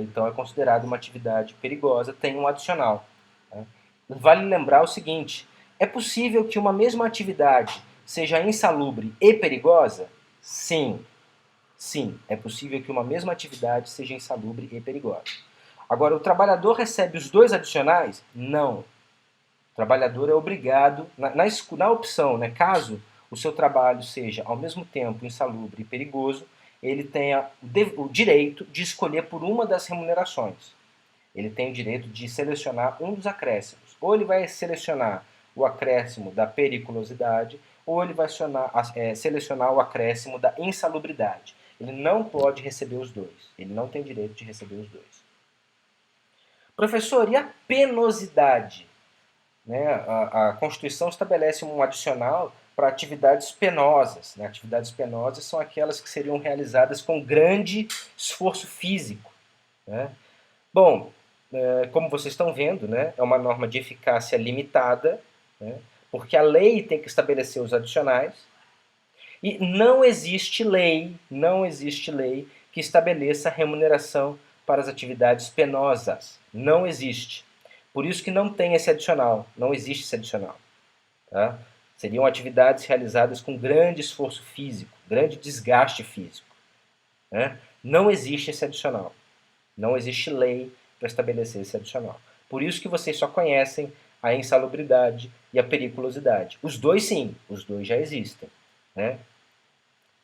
Então, é considerado uma atividade perigosa, tem um adicional. Né? Vale lembrar o seguinte: é possível que uma mesma atividade seja insalubre e perigosa? Sim, sim, é possível que uma mesma atividade seja insalubre e perigosa. Agora, o trabalhador recebe os dois adicionais? Não. O trabalhador é obrigado, na opção, né, caso o seu trabalho seja ao mesmo tempo insalubre e perigoso, ele tenha o direito de escolher por uma das remunerações. Ele tem o direito de selecionar um dos acréscimos. Ou ele vai selecionar o acréscimo da periculosidade, ou ele vai selecionar o acréscimo da insalubridade. Ele não pode receber os dois. Ele não tem direito de receber os dois. Professor, e a penosidade? Né? A Constituição estabelece um adicional para atividades penosas. Né? Atividades penosas são aquelas que seriam realizadas com grande esforço físico. Né? Bom, como vocês estão vendo, né, é uma norma de eficácia limitada, né, porque a lei tem que estabelecer os adicionais e não existe lei que estabeleça remuneração para as atividades penosas. Não existe. Por isso que não tem esse adicional, não existe esse adicional. Tá? Seriam atividades realizadas com grande esforço físico, grande desgaste físico. Né? Não existe esse adicional. Não existe lei para estabelecer esse adicional. Por isso que vocês só conhecem a insalubridade e a periculosidade. Os dois sim, os dois já existem. Né?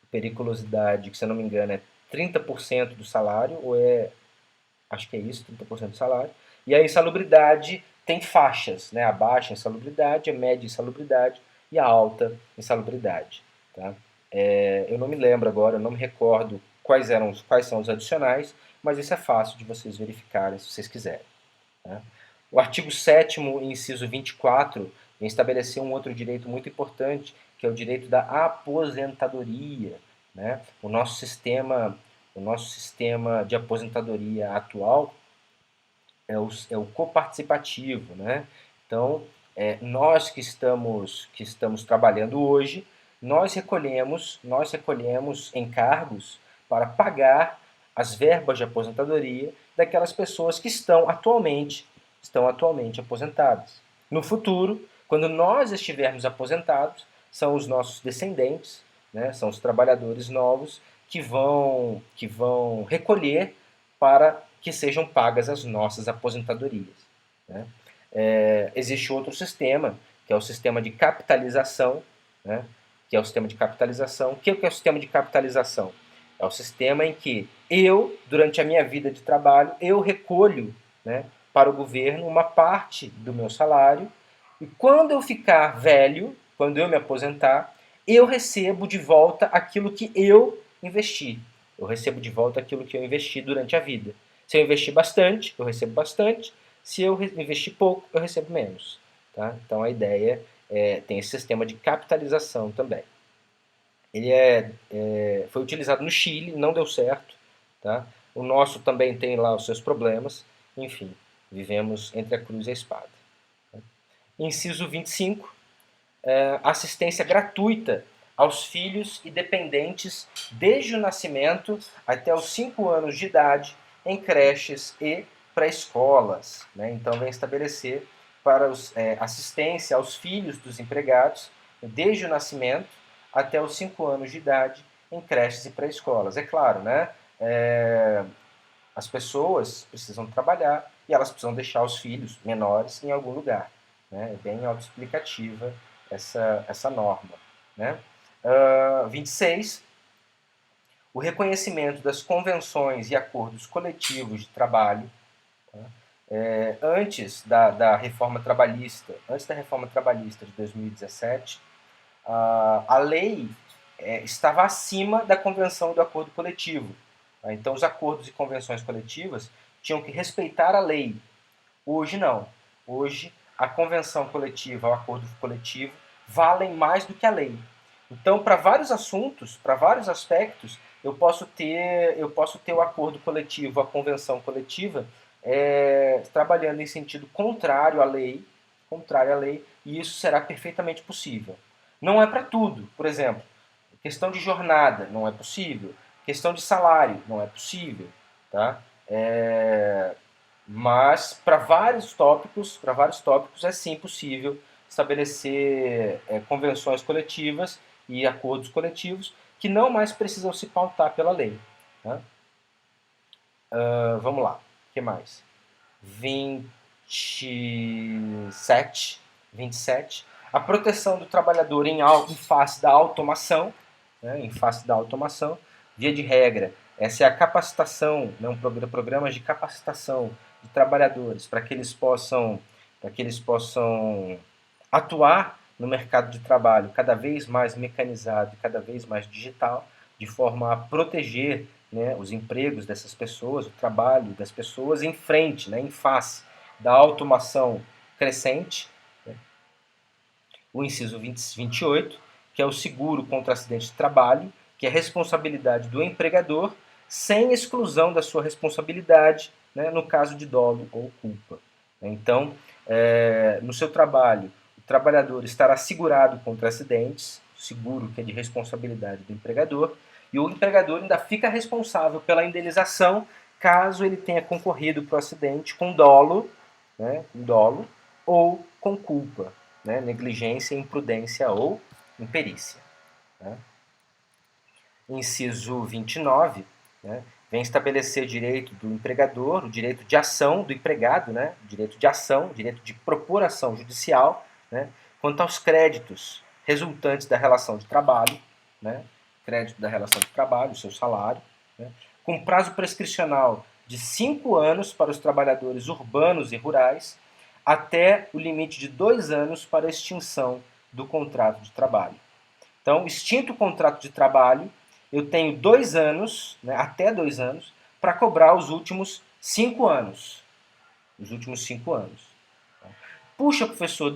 A periculosidade, que se eu não me engano é 30% do salário, acho que é isso, 30% do salário. E a insalubridade tem faixas, né? A baixa insalubridade, a média insalubridade e a alta insalubridade. Tá? Eu não me lembro agora, eu não me recordo quais são os adicionais, mas isso é fácil de vocês verificarem se vocês quiserem. Né? O artigo 7º, inciso 24, vem estabelecer um outro direito muito importante, que é o direito da aposentadoria. Né? O nosso sistema de aposentadoria atual é o coparticipativo. Né? Então, nós que estamos trabalhando hoje, nós recolhemos encargos para pagar as verbas de aposentadoria daquelas pessoas que estão atualmente aposentadas. No futuro, quando nós estivermos aposentados, são os nossos descendentes, né, são os trabalhadores novos que vão recolher para que sejam pagas as nossas aposentadorias. Né? Existe outro sistema, que é o sistema de capitalização, né? Que é o sistema de capitalização. O que é o sistema de capitalização? É o sistema em que durante a minha vida de trabalho, eu recolho, né, para o governo uma parte do meu salário e quando eu ficar velho, quando eu me aposentar, eu recebo de volta aquilo que eu investi. Eu recebo de volta aquilo que eu investi durante a vida. Se eu investir bastante, eu recebo bastante. Se eu investir pouco, eu recebo menos. Tá? Então a ideia tem esse sistema de capitalização também. Ele foi utilizado no Chile, não deu certo. Tá? O nosso também tem lá os seus problemas. Enfim, vivemos entre a cruz e a espada. Inciso 25, assistência gratuita aos filhos e dependentes desde o nascimento até os 5 anos de idade em creches e pré-escolas. Né? Então, vem estabelecer assistência aos filhos dos empregados desde o nascimento até os 5 anos de idade em creches e pré-escolas. É claro, né? As pessoas precisam trabalhar e elas precisam deixar os filhos menores em algum lugar. Né? É bem autoexplicativa essa norma. Né? 26. O reconhecimento das convenções e acordos coletivos de trabalho. Tá? Antes da reforma trabalhista de 2017, a lei estava acima da convenção e do acordo coletivo. Tá? Então, os acordos e convenções coletivas tinham que respeitar a lei. Hoje não. Hoje a convenção coletiva, o acordo coletivo, valem mais do que a lei. Então, para vários assuntos, para vários aspectos, eu posso ter o acordo coletivo, a convenção coletiva, trabalhando em sentido contrário à lei, e isso será perfeitamente possível. Não é para tudo. Por exemplo, questão de jornada não é possível. Questão de salário não é possível, tá? Mas para vários tópicos é sim possível estabelecer convenções coletivas e acordos coletivos que não mais precisam se pautar pela lei. Tá? Vamos lá, o que mais? 27. A proteção do trabalhador em face da automação, né, em face da automação, via de regra, essa é a capacitação, né, programas de capacitação de trabalhadores para que eles possam atuar no mercado de trabalho cada vez mais mecanizado, cada vez mais digital, de forma a proteger, né, os empregos dessas pessoas, o trabalho das pessoas em frente, né, em face da automação crescente. Né. O inciso 28, que é o seguro contra acidente de trabalho, que é a responsabilidade do empregador, sem exclusão da sua responsabilidade, né, no caso de dolo ou culpa. Então, no seu trabalho, o trabalhador estará segurado contra acidentes, seguro que é de responsabilidade do empregador, e o empregador ainda fica responsável pela indenização caso ele tenha concorrido para o acidente com dolo, né, ou com culpa, né, negligência, imprudência ou imperícia. Né. Inciso 29, né, vem estabelecer o direito do empregador, o direito de ação do empregado, né, o direito de ação, o direito de propor ação judicial, né, quanto aos créditos resultantes da relação de trabalho, né, crédito da relação de trabalho, o seu salário, né, com prazo prescricional de 5 anos para os trabalhadores urbanos e rurais, até o limite de 2 anos para a extinção do contrato de trabalho. Então, extinto o contrato de trabalho, eu tenho 2 anos, né, até 2 anos, para cobrar os últimos 5 anos. Os últimos 5 anos. Puxa, professor,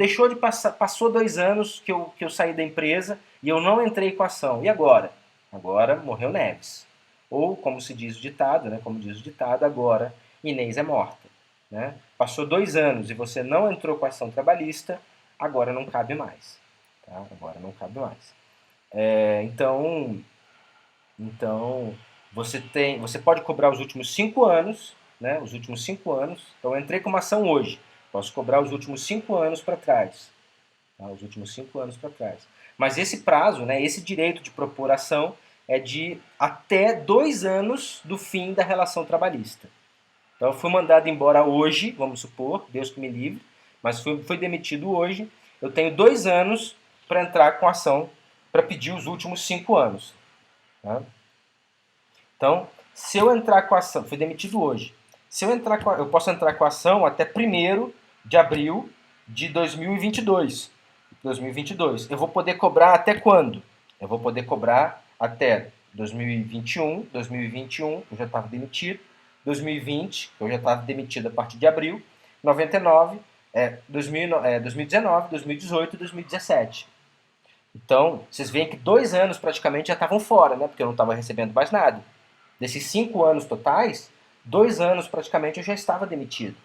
passou 2 anos que eu saí da empresa e eu não entrei com a ação. E agora? Agora morreu Neves. Ou, como se diz o ditado, né, como diz o ditado, agora Inês é morta. Né? Passou 2 anos e você não entrou com a ação trabalhista, agora não cabe mais. Tá? Agora não cabe mais. Então, você pode cobrar os últimos 5 anos, né? Os últimos 5 anos. Então, eu entrei com uma ação hoje. Posso cobrar os últimos 5 anos para trás. Tá? Os últimos 5 anos para trás. Mas esse prazo, né, esse direito de propor ação é de até 2 anos do fim da relação trabalhista. Então, eu fui mandado embora hoje, vamos supor, Deus que me livre, mas fui demitido hoje. Eu tenho 2 anos para entrar com ação, para pedir os últimos 5 anos. Tá? Então, se eu entrar com a ação, fui demitido hoje. Se eu eu posso entrar com a ação até 1º de abril de 2022. 2022. Eu vou poder cobrar até quando? Eu vou poder cobrar até 2021, eu já estava demitido. 2020, eu já estava demitido a partir de abril. 99, 2019, 2018 e 2017. Então, vocês veem que 2 anos praticamente já estavam fora, né? Porque eu não estava recebendo mais nada. Desses 5 anos totais, 2 anos praticamente eu já estava demitido.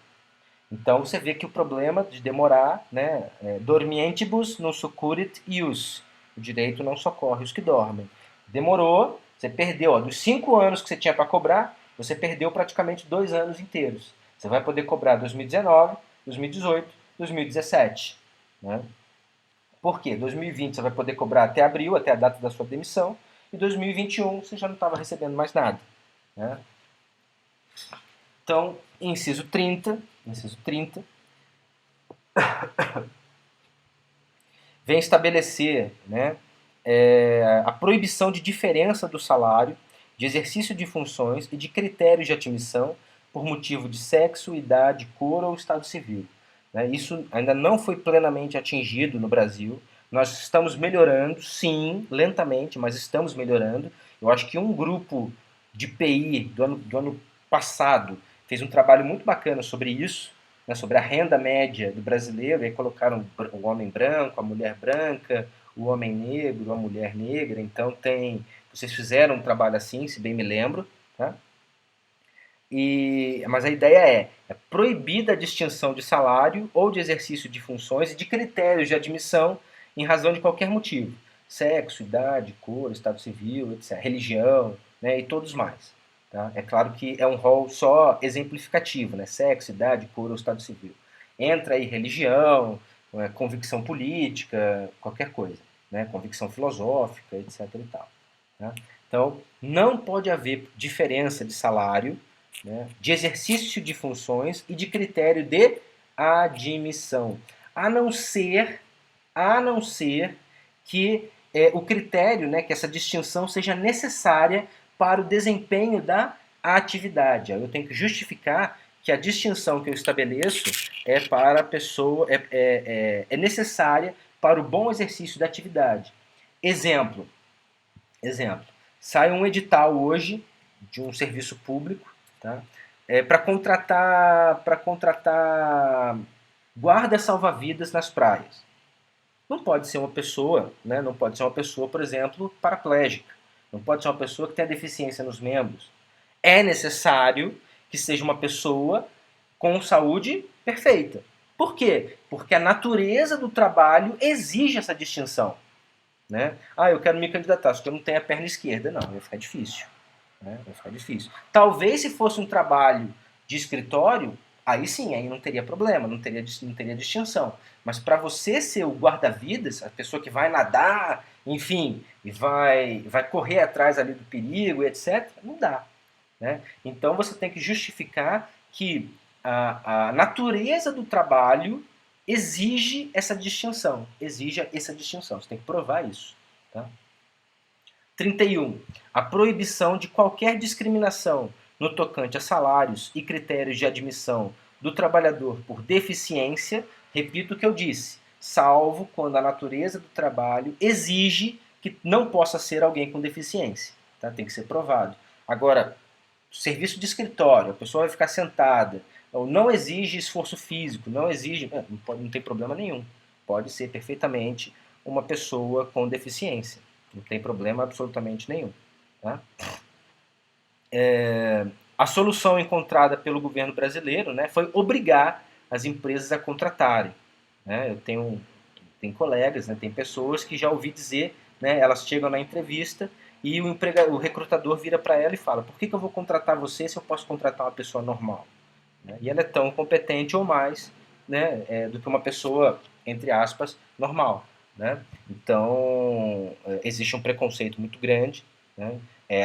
Então você vê que o problema de demorar, né, dormientibus non succurit ius. O direito não socorre os que dormem. Demorou, você perdeu. Ó, dos 5 anos que você tinha para cobrar, você perdeu praticamente 2 anos inteiros. Você vai poder cobrar 2019, 2018, 2017. Né? Por quê? 2020 você vai poder cobrar até abril, até a data da sua demissão, e 2021 você já não estava recebendo mais nada. Né? Então, inciso 30, vem estabelecer, né, a proibição de diferença do salário, de exercício de funções e de critérios de admissão por motivo de sexo, idade, cor ou estado civil. Né? Isso ainda não foi plenamente atingido no Brasil. Nós estamos melhorando, sim, lentamente, mas estamos melhorando. Eu acho que um grupo de PI do ano passado fez um trabalho muito bacana sobre isso. né, sobre a renda média do brasileiro, e aí colocaram o homem branco, a mulher branca, o homem negro, a mulher negra. Então vocês fizeram um trabalho assim, se bem me lembro, tá? Mas a ideia é proibir a distinção de salário ou de exercício de funções e de critérios de admissão em razão de qualquer motivo. Sexo, idade, cor, estado civil, etc., religião, né, e todos mais. Tá? É claro que é um rol só exemplificativo, né? Sexo, idade, cor ou estado civil. Entra aí religião, convicção política, qualquer coisa, né? Convicção filosófica, etc. E tal, tá? Então, não pode haver diferença de salário, né, de exercício de funções e de critério de admissão, a não ser que o critério, né, que essa distinção seja necessária para o desempenho da atividade. Eu tenho que justificar que a distinção que eu estabeleço é para a pessoa, é necessária para o bom exercício da atividade. Exemplo, sai um edital hoje de um serviço público, tá? Para contratar guarda salva-vidas nas praias. Não pode ser uma pessoa, né? Não pode ser uma pessoa, por exemplo, paraplégica. Não pode ser uma pessoa que tenha deficiência nos membros. É necessário que seja uma pessoa com saúde perfeita. Por quê? Porque a natureza do trabalho exige essa distinção. Né? Eu quero me candidatar, só que eu não tenho a perna esquerda. Não, vai ficar difícil. Né? Vai ficar difícil. Talvez se fosse um trabalho de escritório, aí sim, aí não teria problema, não teria distinção. Mas para você ser o guarda-vidas, a pessoa que vai nadar, enfim, e vai correr atrás ali do perigo, etc., não dá. Né? Então você tem que justificar que a natureza do trabalho exige essa distinção. Você tem que provar isso. Tá? 31. A proibição de qualquer discriminação no tocante a salários e critérios de admissão do trabalhador por deficiência, repito o que eu disse, salvo quando a natureza do trabalho exige que não possa ser alguém com deficiência. Tá? Tem que ser provado. Agora, serviço de escritório, a pessoa vai ficar sentada, não exige esforço físico, não tem problema nenhum. Pode ser perfeitamente uma pessoa com deficiência. Não tem problema absolutamente nenhum. Tá? A solução encontrada pelo governo brasileiro, né, foi obrigar as empresas a contratarem. Né? Eu tenho colegas, né, tem pessoas que já ouvi dizer, né, elas chegam na entrevista e o recrutador vira para ela e fala: por que eu vou contratar você se eu posso contratar uma pessoa normal? Né? E ela é tão competente ou mais, né, do que uma pessoa, entre aspas, normal. Né? Então, existe um preconceito muito grande. Né?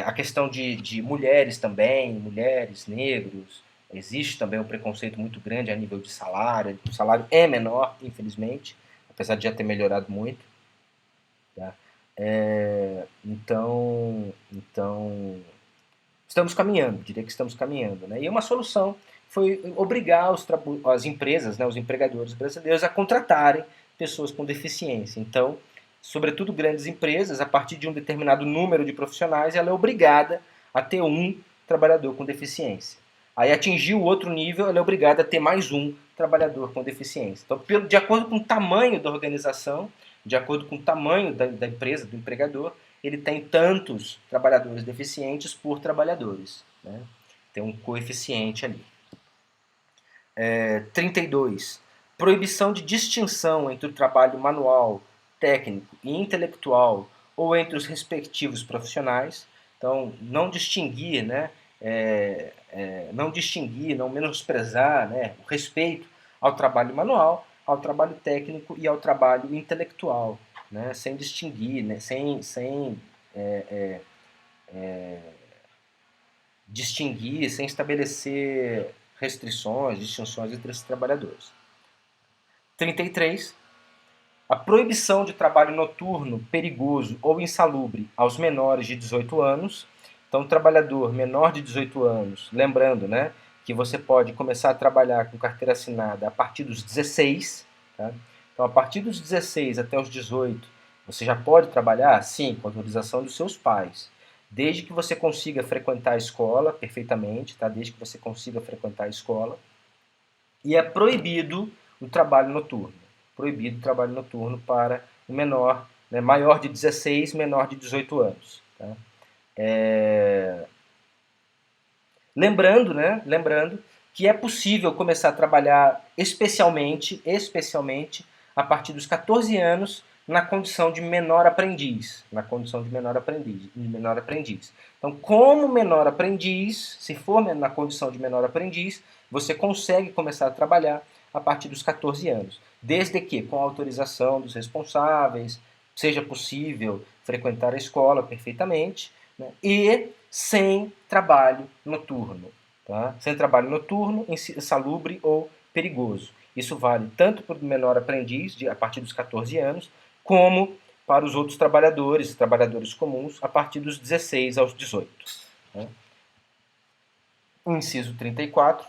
A questão de mulheres também, mulheres, negros, existe também um preconceito muito grande a nível de salário. O salário é menor, infelizmente, apesar de já ter melhorado muito. Tá? Então, estamos caminhando, diria que estamos caminhando. Né? E uma solução foi obrigar as empresas, né, os empregadores brasileiros, a contratarem pessoas com deficiência. Então, sobretudo grandes empresas, a partir de um determinado número de profissionais, ela é obrigada a ter um trabalhador com deficiência. Aí atingiu outro nível, ela é obrigada a ter mais um trabalhador com deficiência. Então, de acordo com o tamanho da organização, de acordo com o tamanho da empresa, do empregador, ele tem tantos trabalhadores deficientes por trabalhadores. Né? Tem um coeficiente ali. 32. Proibição de distinção entre o trabalho manual, técnico e intelectual ou entre os respectivos profissionais. Então, não distinguir, né? Não menosprezar, né, o respeito ao trabalho manual, ao trabalho técnico e ao trabalho intelectual, né, sem distinguir, né, sem distinguir, sem estabelecer restrições, distinções entre esses trabalhadores. 33. A proibição de trabalho noturno, perigoso ou insalubre aos menores de 18 anos. Então, o trabalhador menor de 18 anos, lembrando, né, que você pode começar a trabalhar com carteira assinada a partir dos 16. Tá? Então, a partir dos 16 até os 18, você já pode trabalhar? Sim, com autorização dos seus pais. Desde que você consiga frequentar a escola perfeitamente, tá? Desde que você consiga frequentar a escola. E é proibido o trabalho noturno. Proibido o trabalho noturno para o menor, né, maior de 16, menor de 18 anos. Tá? Lembrando, né, lembrando que é possível começar a trabalhar especialmente a partir dos 14 anos na condição de menor aprendiz, menor aprendiz. Então, como menor aprendiz, se for na condição de menor aprendiz, você consegue começar a trabalhar a partir dos 14 anos, desde que com a autorização dos responsáveis, seja possível frequentar a escola perfeitamente, né, e sem trabalho noturno. Tá? Sem trabalho noturno, insalubre ou perigoso. Isso vale tanto para o menor aprendiz, a partir dos 14 anos, como para os outros trabalhadores comuns, a partir dos 16 aos 18. Né? Inciso 34.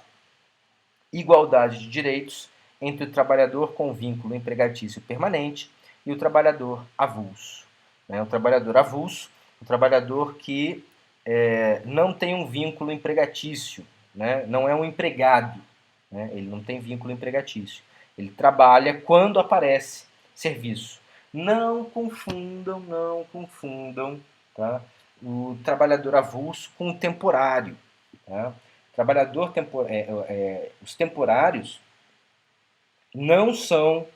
Igualdade de direitos entre o trabalhador com vínculo empregatício permanente e o trabalhador avulso. O trabalhador avulso, o trabalhador que não tem um vínculo empregatício, né? Não é um empregado, né? Ele não tem vínculo empregatício. Ele trabalha quando aparece serviço. Não confundam, tá? O trabalhador avulso com o temporário. Tá? Os temporários não são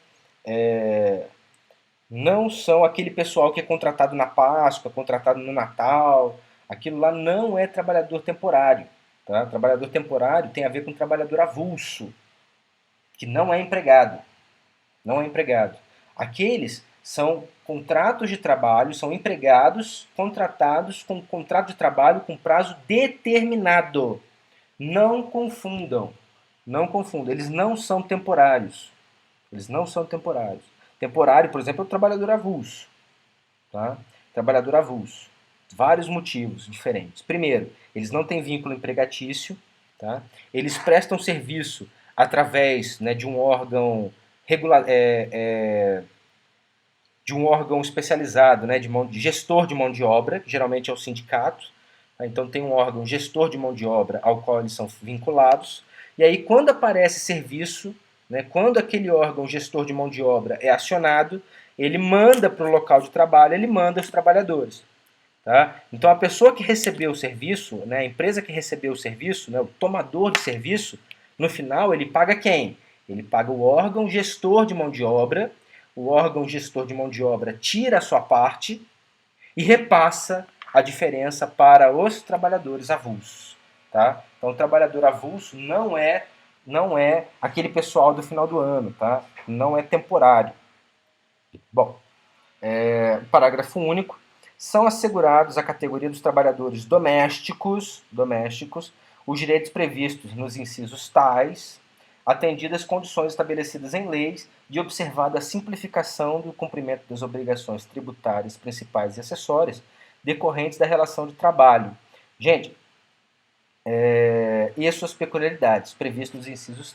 não são aquele pessoal que é contratado na Páscoa, contratado no Natal. Aquilo lá não é trabalhador temporário. Tá? Trabalhador temporário tem a ver com trabalhador avulso, que não é empregado. Não é empregado. Aqueles são contratos de trabalho, são empregados contratados com contrato de trabalho com prazo determinado. Não confundam. Não confundam. Eles não são temporários. Eles não são temporários. Temporário, por exemplo, é o trabalhador avulso. Tá? Trabalhador avulso. Vários motivos diferentes. Primeiro, eles não têm vínculo empregatício. Tá? Eles prestam serviço através, né, de um órgão de um órgão especializado, né, de gestor de mão de obra, que geralmente é o sindicato. Tá? Então tem um órgão gestor de mão de obra ao qual eles são vinculados. E aí quando aparece serviço, né, quando aquele órgão gestor de mão de obra é acionado, ele manda para o local de trabalho, ele manda os trabalhadores. Tá? Então a pessoa que recebeu o serviço, né, a empresa que recebeu o serviço, né, o tomador de serviço, no final ele paga quem? Ele paga o órgão gestor de mão de obra. O órgão gestor de mão de obra tira a sua parte e repassa a diferença para os trabalhadores avulsos. Tá? Então o trabalhador avulso não é aquele pessoal do final do ano, tá? Não é temporário. Bom, parágrafo único. São assegurados à categoria dos trabalhadores domésticos os direitos previstos nos incisos tais, atendidas as condições estabelecidas em leis de observada a simplificação do cumprimento das obrigações tributárias principais e acessórias decorrentes da relação de trabalho. Gente, e as suas peculiaridades, previstos nos incisos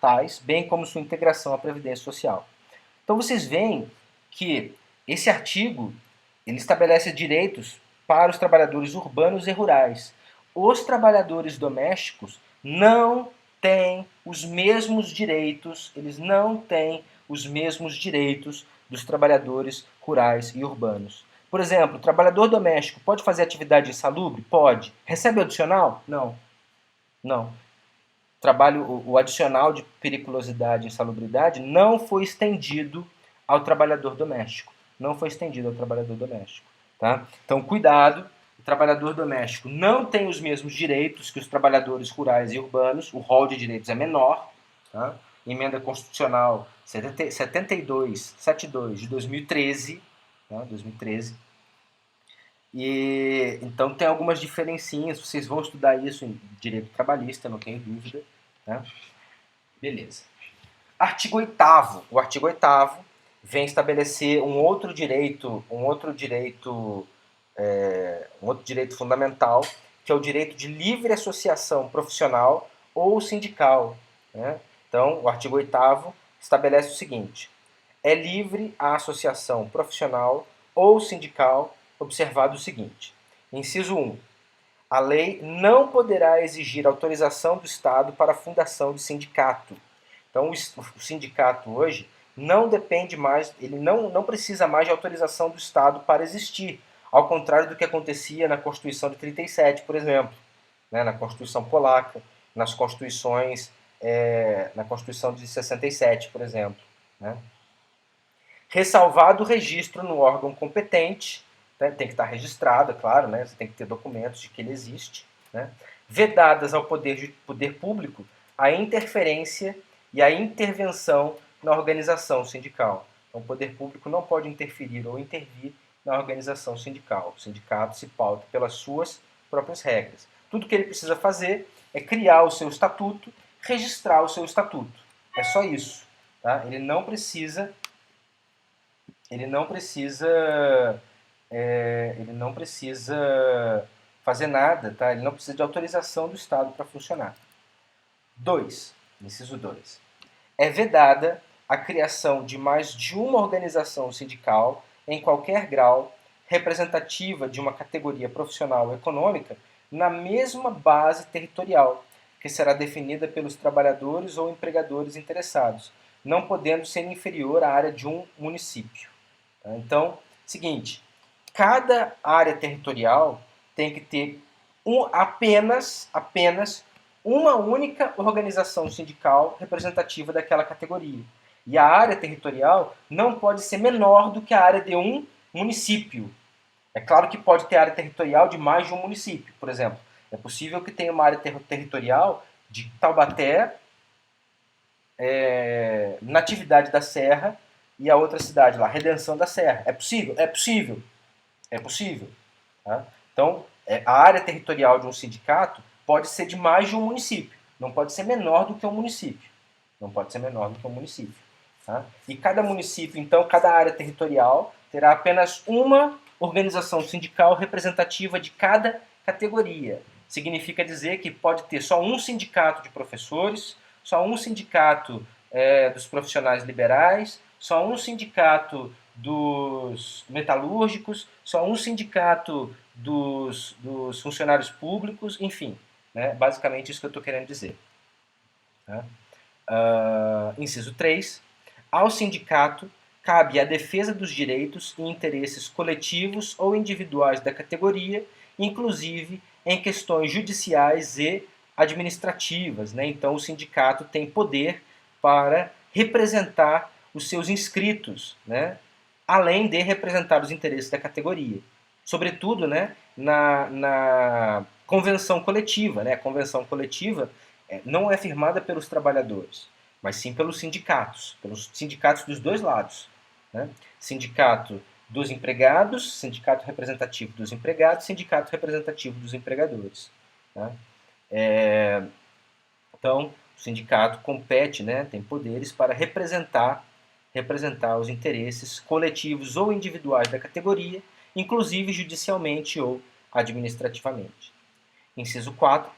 tais, bem como sua integração à Previdência Social. Então vocês veem que esse artigo ele estabelece direitos para os trabalhadores urbanos e rurais. Os trabalhadores domésticos não têm os mesmos direitos, eles não têm os mesmos direitos dos trabalhadores rurais e urbanos. Por exemplo, o trabalhador doméstico pode fazer atividade insalubre? Pode. Recebe o adicional? Não. Não. O adicional de periculosidade e insalubridade não foi estendido ao trabalhador doméstico. Não foi estendido ao trabalhador doméstico. Tá? Então, cuidado, o trabalhador doméstico não tem os mesmos direitos que os trabalhadores rurais e urbanos, o rol de direitos é menor. Tá? Emenda Constitucional 72 de 2013, tá? 2013. E, então tem algumas diferencinhas, vocês vão estudar isso em direito trabalhista, não tenho dúvida. Tá? Beleza. Artigo 8º. O artigo 8º vem estabelecer um outro direito fundamental, que é o direito de livre associação profissional ou sindical. Né? Então, o artigo 8º estabelece o seguinte: é livre a associação profissional ou sindical, observado o seguinte. Inciso 1. A lei não poderá exigir autorização do Estado para a fundação de sindicato. Então, o sindicato hoje não depende mais, ele não precisa mais de autorização do Estado para existir, ao contrário do que acontecia na Constituição de 37, por exemplo, né, na Constituição Polaca, nas Constituições, na Constituição de 67, por exemplo. Né? Ressalvado o registro no órgão competente, né, tem que estar registrado, é claro, né, você tem que ter documentos de que ele existe, né, vedadas ao poder público a interferência e a intervenção na organização sindical. Então, o poder público não pode interferir ou intervir na organização sindical. O sindicato se pauta pelas suas próprias regras. Tudo que ele precisa fazer é criar o seu estatuto, registrar o seu estatuto. É só isso. Tá? Ele não precisa fazer nada, tá? Ele não precisa de autorização do Estado para funcionar. 2. Inciso 2. É vedada a criação de mais de uma organização sindical em qualquer grau representativa de uma categoria profissional ou econômica na mesma base territorial, que será definida pelos trabalhadores ou empregadores interessados, não podendo ser inferior à área de um município. Então, seguinte, cada área territorial tem que ter apenas uma única organização sindical representativa daquela categoria. E a área territorial não pode ser menor do que a área de um município. É claro que pode ter área territorial de mais de um município. Por exemplo, é possível que tenha uma área territorial de Taubaté, Natividade da Serra, e a outra cidade lá, Redenção da Serra. É possível? É possível. É possível. Tá? Então, a área territorial de um sindicato pode ser de mais de um município. Não pode ser menor do que um município. Não pode ser menor do que um município. Tá? E cada município, então, cada área territorial terá apenas uma organização sindical representativa de cada categoria. Significa dizer que pode ter só um sindicato de professores, só um sindicato dos profissionais liberais, só um sindicato dos metalúrgicos, só um sindicato dos funcionários públicos, enfim. Né? Basicamente isso que eu estou querendo dizer. Tá? Inciso 3. Ao sindicato cabe a defesa dos direitos e interesses coletivos ou individuais da categoria, inclusive em questões judiciais e administrativas. Né? Então, o sindicato tem poder para representar os seus inscritos, né? Além de representar os interesses da categoria. Sobretudo, né, na convenção coletiva. Né? A convenção coletiva não é firmada pelos trabalhadores, mas sim pelos sindicatos dos dois lados. Né? Sindicato dos empregados, sindicato representativo dos empregados, sindicato representativo dos empregadores. Tá? Então, o sindicato compete, né, tem poderes para representar os interesses coletivos ou individuais da categoria, inclusive judicialmente ou administrativamente. Inciso 4.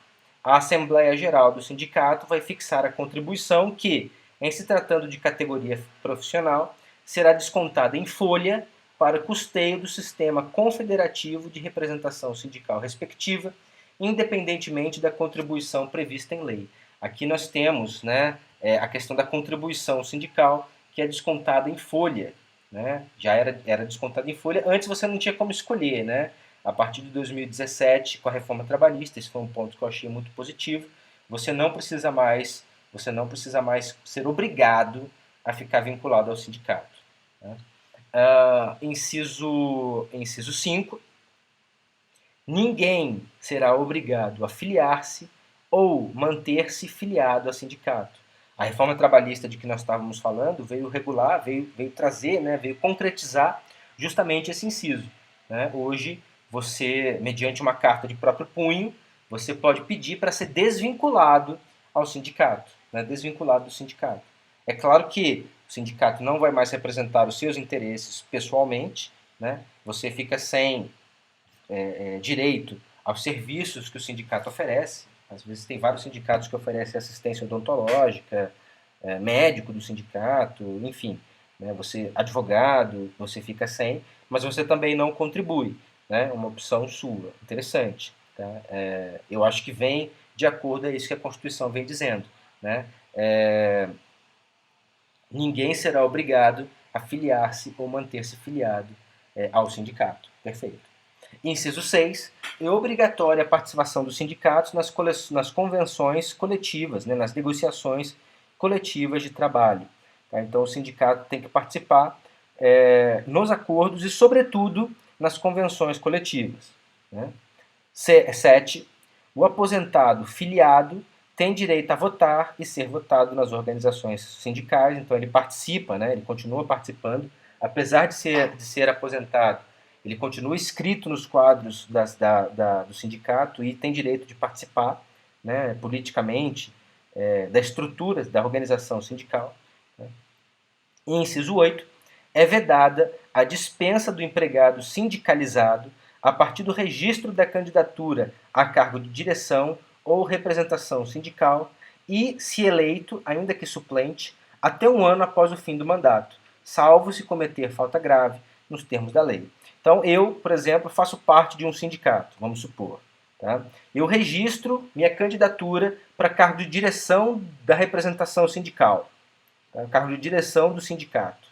A Assembleia Geral do Sindicato vai fixar a contribuição que, em se tratando de categoria profissional, será descontada em folha para custeio do sistema confederativo de representação sindical respectiva, independentemente da contribuição prevista em lei. Aqui nós temos, né, a questão da contribuição sindical, que é descontada em folha. Né? Já era descontada em folha. Antes você não tinha como escolher. Né? A partir de 2017, com a reforma trabalhista, esse foi um ponto que eu achei muito positivo, você não precisa mais ser obrigado a ficar vinculado ao sindicato. Né? Inciso 5. Ninguém será obrigado a filiar-se ou manter-se filiado a sindicato. A reforma trabalhista de que nós estávamos falando veio regular, veio trazer, né, veio concretizar justamente esse inciso. Né? Hoje, você, mediante uma carta de próprio punho, você pode pedir para ser desvinculado ao sindicato, né? Desvinculado do sindicato. É claro que o sindicato não vai mais representar os seus interesses pessoalmente, né? Você fica sem direito aos serviços que o sindicato oferece. Às vezes tem vários sindicatos que oferecem assistência odontológica, médico do sindicato, enfim. Né? Você, advogado, você fica sem, mas você também não contribui. Né? Uma opção sua. Interessante. Tá? Eu acho que vem de acordo a isso que a Constituição vem dizendo. Né? ninguém será obrigado a filiar-se ou manter-se filiado ao sindicato. Perfeito. Inciso 6. É obrigatória a participação dos sindicatos nas convenções coletivas, né, nas negociações coletivas de trabalho. Tá? Então, o sindicato tem que participar nos acordos e, sobretudo, nas convenções coletivas. Né? 7. O aposentado filiado tem direito a votar e ser votado nas organizações sindicais, então ele participa, né, ele continua participando, apesar de ser aposentado, ele continua inscrito nos quadros do sindicato e tem direito de participar, né, politicamente da estrutura da organização sindical. Né. E, inciso 8, é vedada a dispensa do empregado sindicalizado a partir do registro da candidatura a cargo de direção ou representação sindical e, se eleito, ainda que suplente, até um ano após o fim do mandato, salvo se cometer falta grave nos termos da lei. Então, eu, por exemplo, faço parte de um sindicato, vamos supor. Tá? Eu registro minha candidatura para cargo de direção da representação sindical, tá? Cargo de direção do sindicato.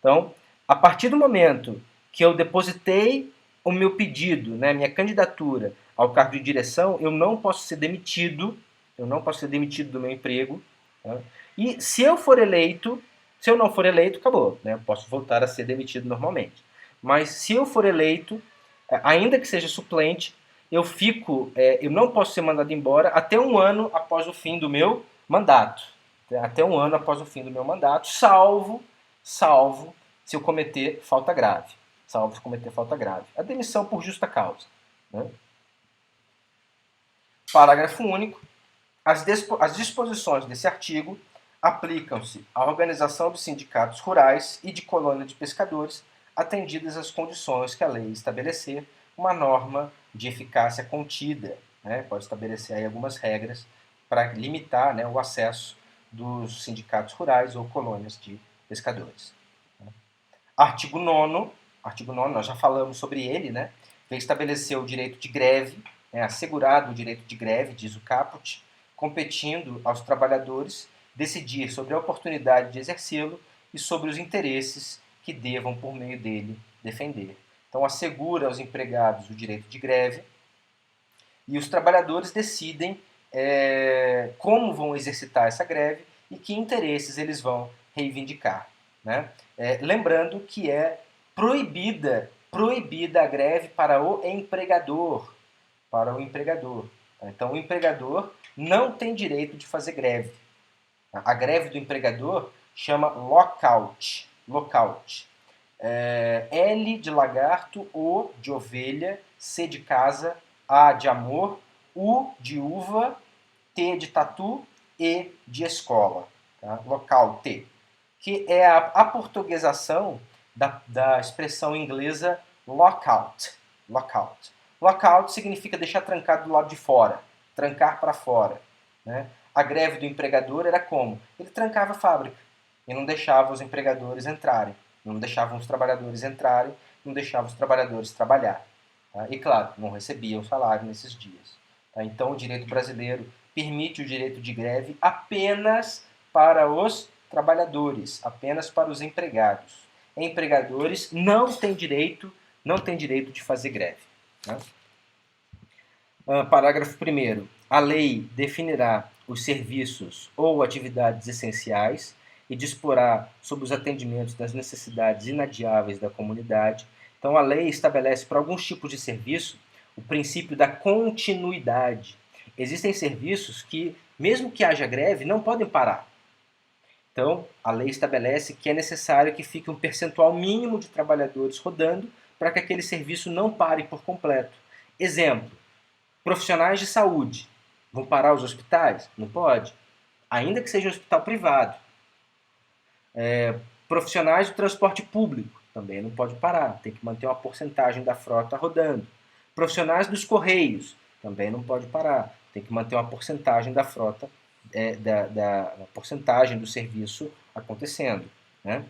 Então, a partir do momento que eu depositei o meu pedido, né, minha candidatura ao cargo de direção, eu não posso ser demitido, do meu emprego. Tá? E se eu for eleito, se eu não for eleito, acabou, né? Eu posso voltar a ser demitido normalmente. Mas se eu for eleito, ainda que seja suplente, eu não posso ser mandado embora até um ano após o fim do meu mandato. Até um ano após o fim do meu mandato, salvo se eu cometer falta grave. Salvo se cometer falta grave. A demissão por justa causa. Né? Parágrafo único. As disposições desse artigo aplicam-se à organização dos sindicatos rurais e de colônia de pescadores, atendidas as condições que a lei estabelecer, uma norma de eficácia contida. Né? Pode estabelecer aí algumas regras para limitar, né, o acesso dos sindicatos rurais ou colônias de pescadores. Artigo 9º, nós já falamos sobre ele, né? Ele estabeleceu o direito de greve, assegurado o direito de greve, diz o caput, competindo aos trabalhadores decidir sobre a oportunidade de exercê-lo e sobre os interesses que devam, por meio dele, defender. Então, assegura aos empregados o direito de greve e os trabalhadores decidem como vão exercitar essa greve e que interesses eles vão reivindicar. Né? Lembrando que é proibida a greve para o empregador. Então, o empregador não tem direito de fazer greve. A greve do empregador chama lockout. L de lagarto, O de ovelha, C de casa, A de amor, U de uva, T de tatu, E de escola. Tá? Lockout, que é a aportuguesação da expressão inglesa lockout. Lockout significa deixar trancado do lado de fora, trancar para fora. Né? A greve do empregador era como? Ele trancava a fábrica e não deixava os empregadores entrarem, não deixava os trabalhadores entrarem, não deixava os trabalhadores trabalhar. Tá? E, claro, não recebiam salário nesses dias. Tá? Então, o direito brasileiro permite o direito de greve apenas para os trabalhadores, apenas para os empregados. Empregadores não têm direito de fazer greve. Né? Parágrafo 1º. A lei definirá os serviços ou atividades essenciais e disporá sobre os atendimentos das necessidades inadiáveis da comunidade. Então, a lei estabelece para alguns tipos de serviço o princípio da continuidade. Existem serviços que, mesmo que haja greve, não podem parar. Então, a lei estabelece que é necessário que fique um percentual mínimo de trabalhadores rodando para que aquele serviço não pare por completo. Exemplo, profissionais de saúde. Vão parar os hospitais? Não pode. Ainda que seja um hospital privado. Profissionais do transporte público. Também não pode parar. Tem que manter uma porcentagem da frota rodando. Profissionais dos correios. Também não pode parar. Tem que manter uma porcentagem da frota, da porcentagem do serviço acontecendo. Né?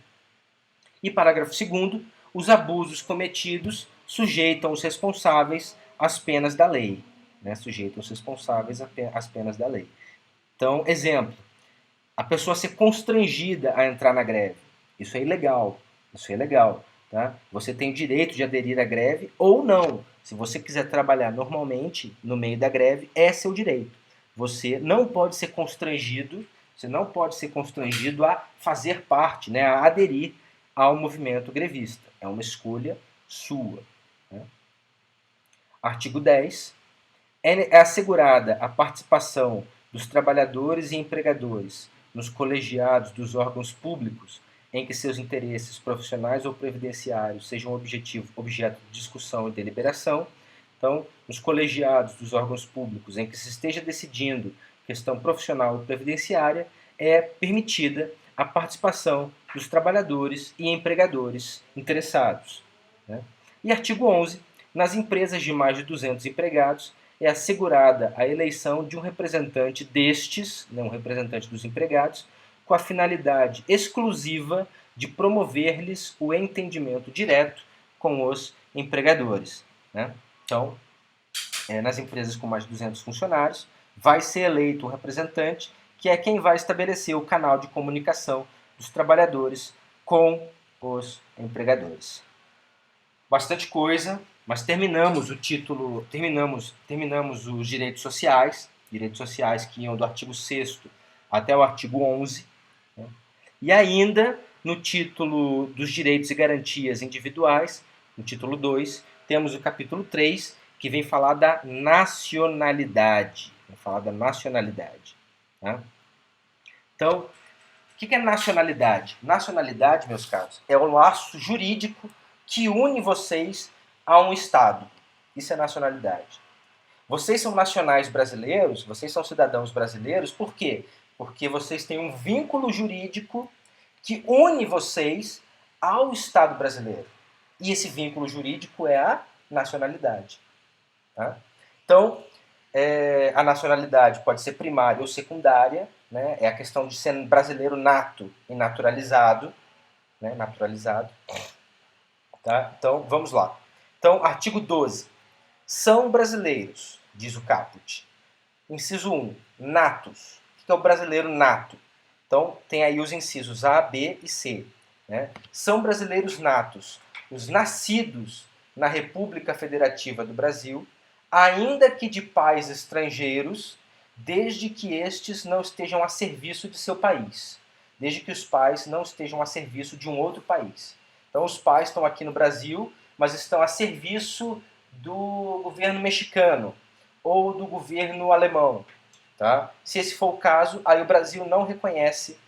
E parágrafo 2º. Os abusos cometidos sujeitam os responsáveis às penas da lei. Né? Sujeitam os responsáveis às penas da lei. Então, exemplo, a pessoa ser constrangida a entrar na greve. Isso é ilegal. Isso é ilegal. Tá? Você tem o direito de aderir à greve ou não. Se você quiser trabalhar normalmente no meio da greve, é seu direito. Você não pode ser constrangido, a fazer parte, né, a aderir ao movimento grevista. É uma escolha sua. Né? Artigo 10. É assegurada a participação dos trabalhadores e empregadores nos colegiados dos órgãos públicos em que seus interesses profissionais ou previdenciários sejam objeto de discussão e deliberação. Então, nos colegiados dos órgãos públicos em que se esteja decidindo questão profissional ou previdenciária, é permitida a participação dos trabalhadores e empregadores interessados. Né? E artigo 11. Nas empresas de mais de 200 empregados, é assegurada a eleição de um representante destes, né, um representante dos empregados, com a finalidade exclusiva de promover-lhes o entendimento direto com os empregadores. Né? Então, nas empresas com mais de 200 funcionários, vai ser eleito um representante que é quem vai estabelecer o canal de comunicação dos trabalhadores com os empregadores. Bastante coisa, mas terminamos o título, terminamos os direitos sociais que iam do artigo 6º até o artigo 11. Né? E ainda, no título dos direitos e garantias individuais, no título 2, temos o capítulo 3, que vem falar da nacionalidade. Tá? Então, o que é nacionalidade? Nacionalidade, meus caros, é o laço jurídico que une vocês a um Estado. Isso é nacionalidade. Vocês são nacionais brasileiros, vocês são cidadãos brasileiros, por quê? Porque vocês têm um vínculo jurídico que une vocês ao Estado brasileiro. E esse vínculo jurídico é a nacionalidade. Tá? Então, a nacionalidade pode ser primária ou secundária, né? É a questão de ser brasileiro nato e naturalizado. Né? Naturalizado. Tá? Então, vamos lá. Então, artigo 12. São brasileiros, diz o caput. Inciso 1, natos. O que é o brasileiro nato? Então, tem aí os incisos A, B e C. Né? São brasileiros natos os nascidos na República Federativa do Brasil, ainda que de pais estrangeiros, desde que estes não estejam a serviço de seu país. Desde que os pais não estejam a serviço de um outro país. Então, os pais estão aqui no Brasil, mas estão a serviço do governo mexicano ou do governo alemão. Tá? Se esse for o caso, aí o Brasil não reconhece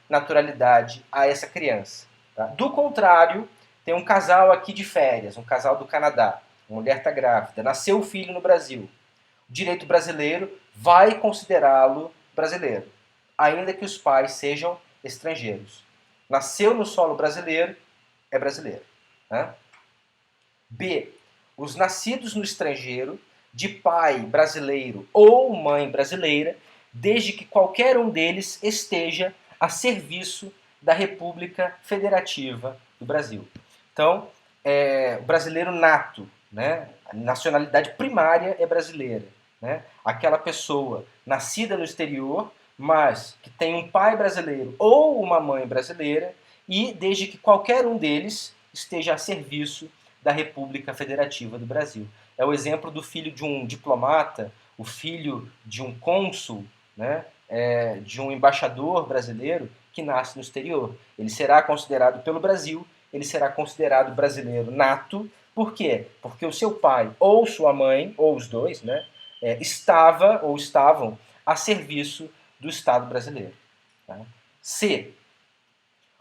naturalidade a essa criança. Tá? Do contrário, tem um casal aqui de férias, um casal do Canadá, a mulher está grávida, nasceu o filho no Brasil. O direito brasileiro vai considerá-lo brasileiro, ainda que os pais sejam estrangeiros. Nasceu no solo brasileiro, é brasileiro. Né? B. Os nascidos no estrangeiro, de pai brasileiro ou mãe brasileira, desde que qualquer um deles esteja a serviço da República Federativa do Brasil. Então, o brasileiro nato, né? A nacionalidade primária é brasileira. Né? Aquela pessoa nascida no exterior, mas que tem um pai brasileiro ou uma mãe brasileira, e desde que qualquer um deles esteja a serviço da República Federativa do Brasil. É o exemplo do filho de um diplomata, o filho de um cônsul, né? De um embaixador brasileiro que nasce no exterior. Ele será considerado pelo Brasil, ele será considerado brasileiro nato. Por quê? Porque o seu pai ou sua mãe, ou os dois, né? Estava ou estavam a serviço do Estado brasileiro. Tá? C.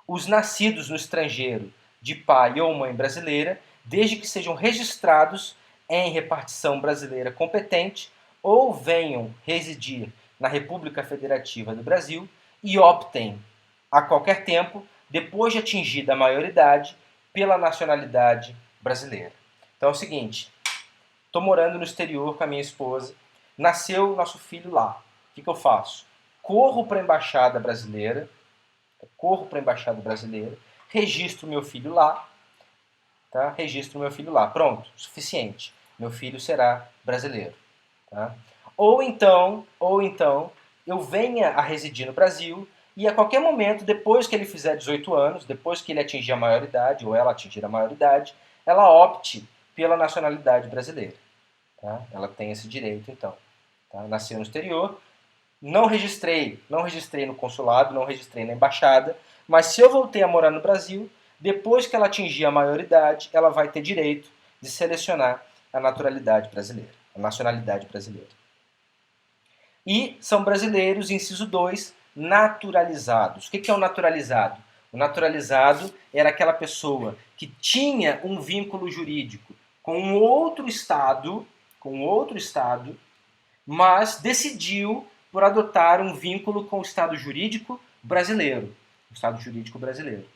Os nascidos no estrangeiro de pai ou mãe brasileira, desde que sejam registrados em repartição brasileira competente ou venham residir na República Federativa do Brasil e optem, a qualquer tempo, depois de atingida a maioridade, pela nacionalidade brasileira. Então é o seguinte, estou morando no exterior com a minha esposa, nasceu nosso filho lá. O que eu faço? Corro para a embaixada brasileira, registro meu filho lá, tá? Pronto, suficiente. Meu filho será brasileiro. Tá? Ou então, eu venha a residir no Brasil e a qualquer momento, depois que ele fizer 18 anos, depois que ele atingir a maioridade, ou ela atingir a maioridade, ela opte pela nacionalidade brasileira. Tá? Ela tem esse direito, então. Tá? Nasceu no exterior, não registrei no consulado, não registrei na embaixada, mas se eu voltei a morar no Brasil, depois que ela atingir a maioridade, ela vai ter direito de selecionar a naturalidade brasileira, a nacionalidade brasileira. E são brasileiros, inciso 2, naturalizados. O que é o naturalizado? O naturalizado era aquela pessoa que tinha um vínculo jurídico com outro estado, mas decidiu por adotar um vínculo com o Estado jurídico brasileiro. O Estado jurídico brasileiro.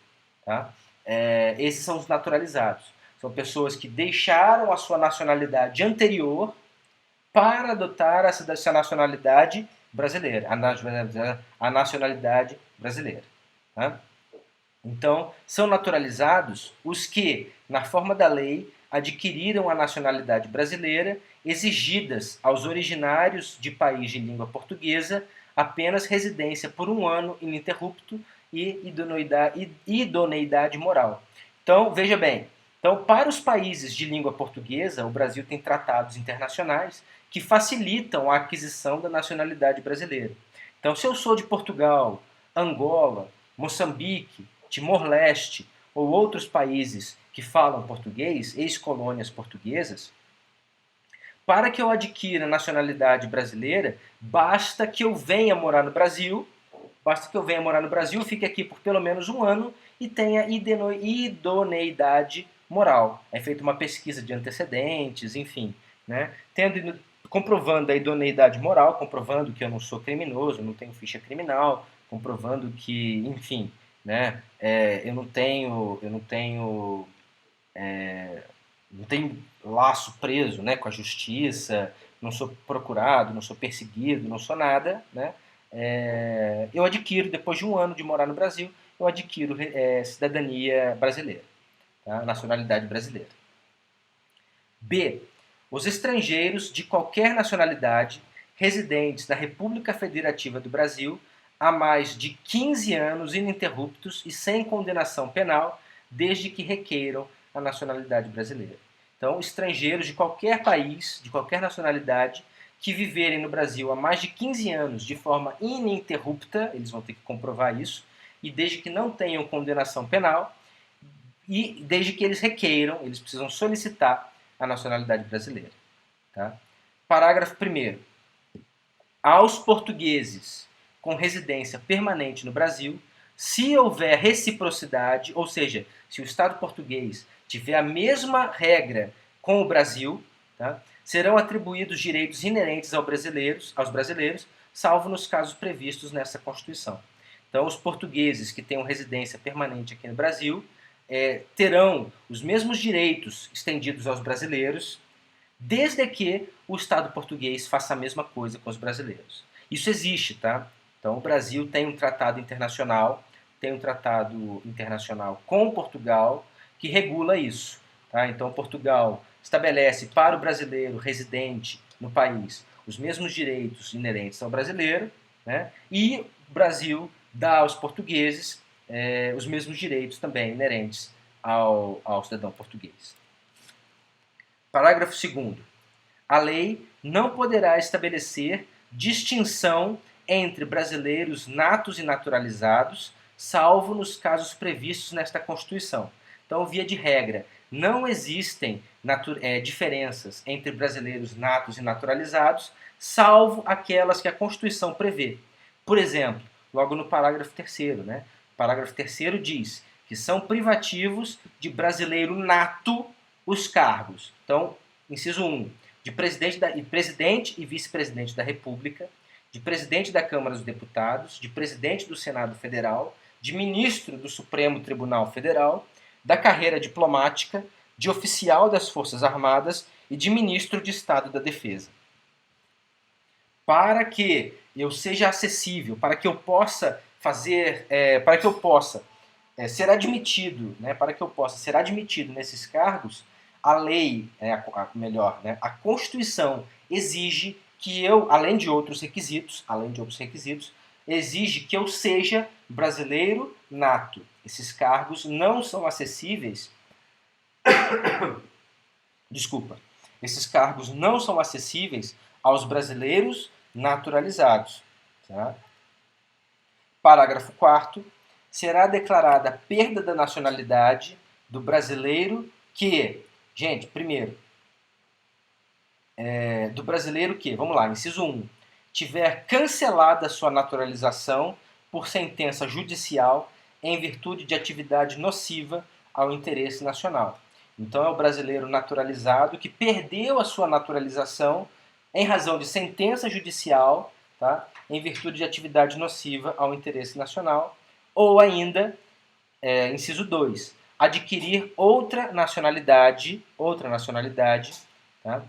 Tá? Esses são os naturalizados. São pessoas que deixaram a sua nacionalidade anterior para adotar essa nacionalidade brasileira, a nacionalidade brasileira. Tá? Então, são naturalizados os que, na forma da lei, adquiriram a nacionalidade brasileira, exigidas aos originários de país de língua portuguesa apenas residência por um ano ininterrupto e idoneidade moral. Então, veja bem, então, para os países de língua portuguesa, o Brasil tem tratados internacionais que facilitam a aquisição da nacionalidade brasileira. Então, se eu sou de Portugal, Angola, Moçambique, Timor-Leste ou outros países que falam português, ex-colônias portuguesas, para que eu adquira a nacionalidade brasileira, basta que eu venha morar no Brasil, fique aqui por pelo menos um ano e tenha idoneidade moral. É feita uma pesquisa de antecedentes, enfim, né? Comprovando a idoneidade moral, comprovando que eu não sou criminoso, não tenho ficha criminal, comprovando que, enfim, né, eu não tenho laço preso, né, com a justiça, não sou procurado, não sou perseguido, não sou nada, né? Eu adquiro, depois de um ano de morar no Brasil, eu adquiro cidadania brasileira, tá? Nacionalidade brasileira. B. Os estrangeiros de qualquer nacionalidade residentes na República Federativa do Brasil há mais de 15 anos ininterruptos e sem condenação penal, desde que requeiram a nacionalidade brasileira. Então, estrangeiros de qualquer país, de qualquer nacionalidade, que viverem no Brasil há mais de 15 anos de forma ininterrupta, eles vão ter que comprovar isso, e desde que não tenham condenação penal, e desde que eles requeiram, eles precisam solicitar a nacionalidade brasileira. Tá? Parágrafo 1º. Aos portugueses com residência permanente no Brasil, se houver reciprocidade, ou seja, se o Estado português tiver a mesma regra com o Brasil, tá, serão atribuídos direitos inerentes aos brasileiros, salvo nos casos previstos nessa Constituição. Então, os portugueses que tenham residência permanente aqui no Brasil terão os mesmos direitos estendidos aos brasileiros, desde que o Estado português faça a mesma coisa com os brasileiros. Isso existe, tá? Então, o Brasil tem um tratado internacional com Portugal que regula isso. Tá? Então, Portugal estabelece para o brasileiro residente no país os mesmos direitos inerentes ao brasileiro, né? E o Brasil dá aos portugueses os mesmos direitos também inerentes ao cidadão português. Parágrafo 2º. A lei não poderá estabelecer distinção entre brasileiros natos e naturalizados, salvo nos casos previstos nesta Constituição. Então, via de regra, não existem diferenças entre brasileiros natos e naturalizados, salvo aquelas que a Constituição prevê. Por exemplo, logo no parágrafo 3º, né? O parágrafo 3º diz que são privativos de brasileiro nato os cargos. Então, inciso 1, de presidente e vice-presidente da República, de presidente da Câmara dos Deputados, de presidente do Senado Federal, de ministro do Supremo Tribunal Federal, da carreira diplomática, de oficial das Forças Armadas e de ministro de Estado da Defesa. Para que eu seja acessível, para que eu possa ser admitido, né, para que eu possa ser admitido nesses cargos, a lei, a Constituição exige que eu, além de outros requisitos, exige que eu seja brasileiro nato. Esses cargos não são acessíveis. Desculpa. Esses cargos não são acessíveis aos brasileiros naturalizados. Tá? Parágrafo 4º. Será declarada a perda da nacionalidade do brasileiro que... Gente, primeiro, do brasileiro que, vamos lá, inciso 1, tiver cancelada sua naturalização por sentença judicial em virtude de atividade nociva ao interesse nacional. Então é o brasileiro naturalizado que perdeu a sua naturalização em razão de sentença judicial, tá? Em virtude de atividade nociva ao interesse nacional, ou ainda, inciso 2, adquirir outra nacionalidade, tá?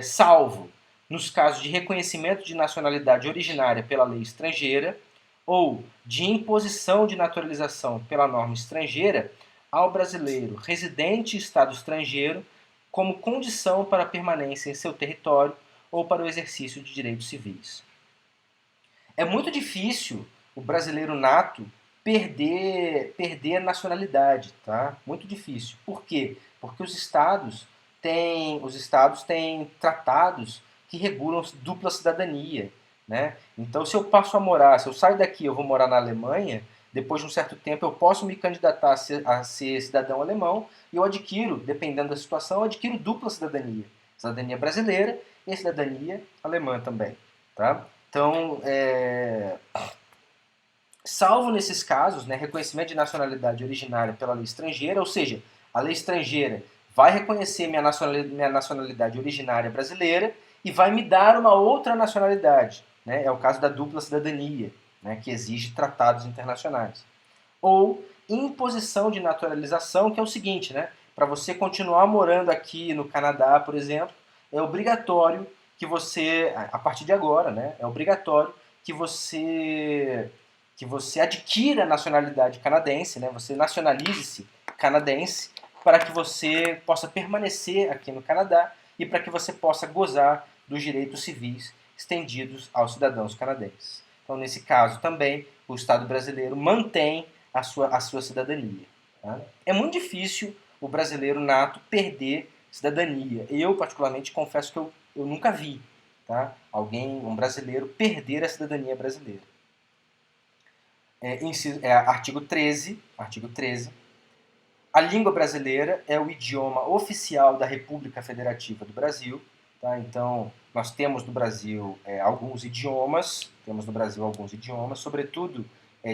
Salvo nos casos de reconhecimento de nacionalidade originária pela lei estrangeira ou de imposição de naturalização pela norma estrangeira ao brasileiro residente em estado estrangeiro como condição para a permanência em seu território ou para o exercício de direitos civis. É muito difícil o brasileiro nato perder a nacionalidade, tá? Muito difícil. Por quê? Porque os estados têm tratados que regulam dupla cidadania, né? Então, se eu saio daqui, eu vou morar na Alemanha, depois de um certo tempo eu posso me candidatar a ser cidadão alemão e eu adquiro, dependendo da situação, eu adquiro dupla cidadania. Cidadania brasileira e cidadania alemã também, tá? Então, salvo nesses casos, né, reconhecimento de nacionalidade originária pela lei estrangeira, ou seja, a lei estrangeira vai reconhecer minha nacionalidade originária brasileira e vai me dar uma outra nacionalidade. Né? É o caso da dupla cidadania, né, que exige tratados internacionais. Ou imposição de naturalização, que é o seguinte, né, para você continuar morando aqui no Canadá, por exemplo, é obrigatório que você, a partir de agora, né, é obrigatório que você adquira a nacionalidade canadense, né, você nacionalize-se canadense, para que você possa permanecer aqui no Canadá e para que você possa gozar dos direitos civis estendidos aos cidadãos canadenses. Então, nesse caso também, o Estado brasileiro mantém a sua cidadania. Tá? É muito difícil o brasileiro nato perder cidadania. Eu, particularmente, confesso que eu nunca vi, tá? Um brasileiro, perder a cidadania brasileira. Artigo 13. A língua brasileira é o idioma oficial da República Federativa do Brasil. Tá? Então, nós temos no Brasil alguns idiomas, sobretudo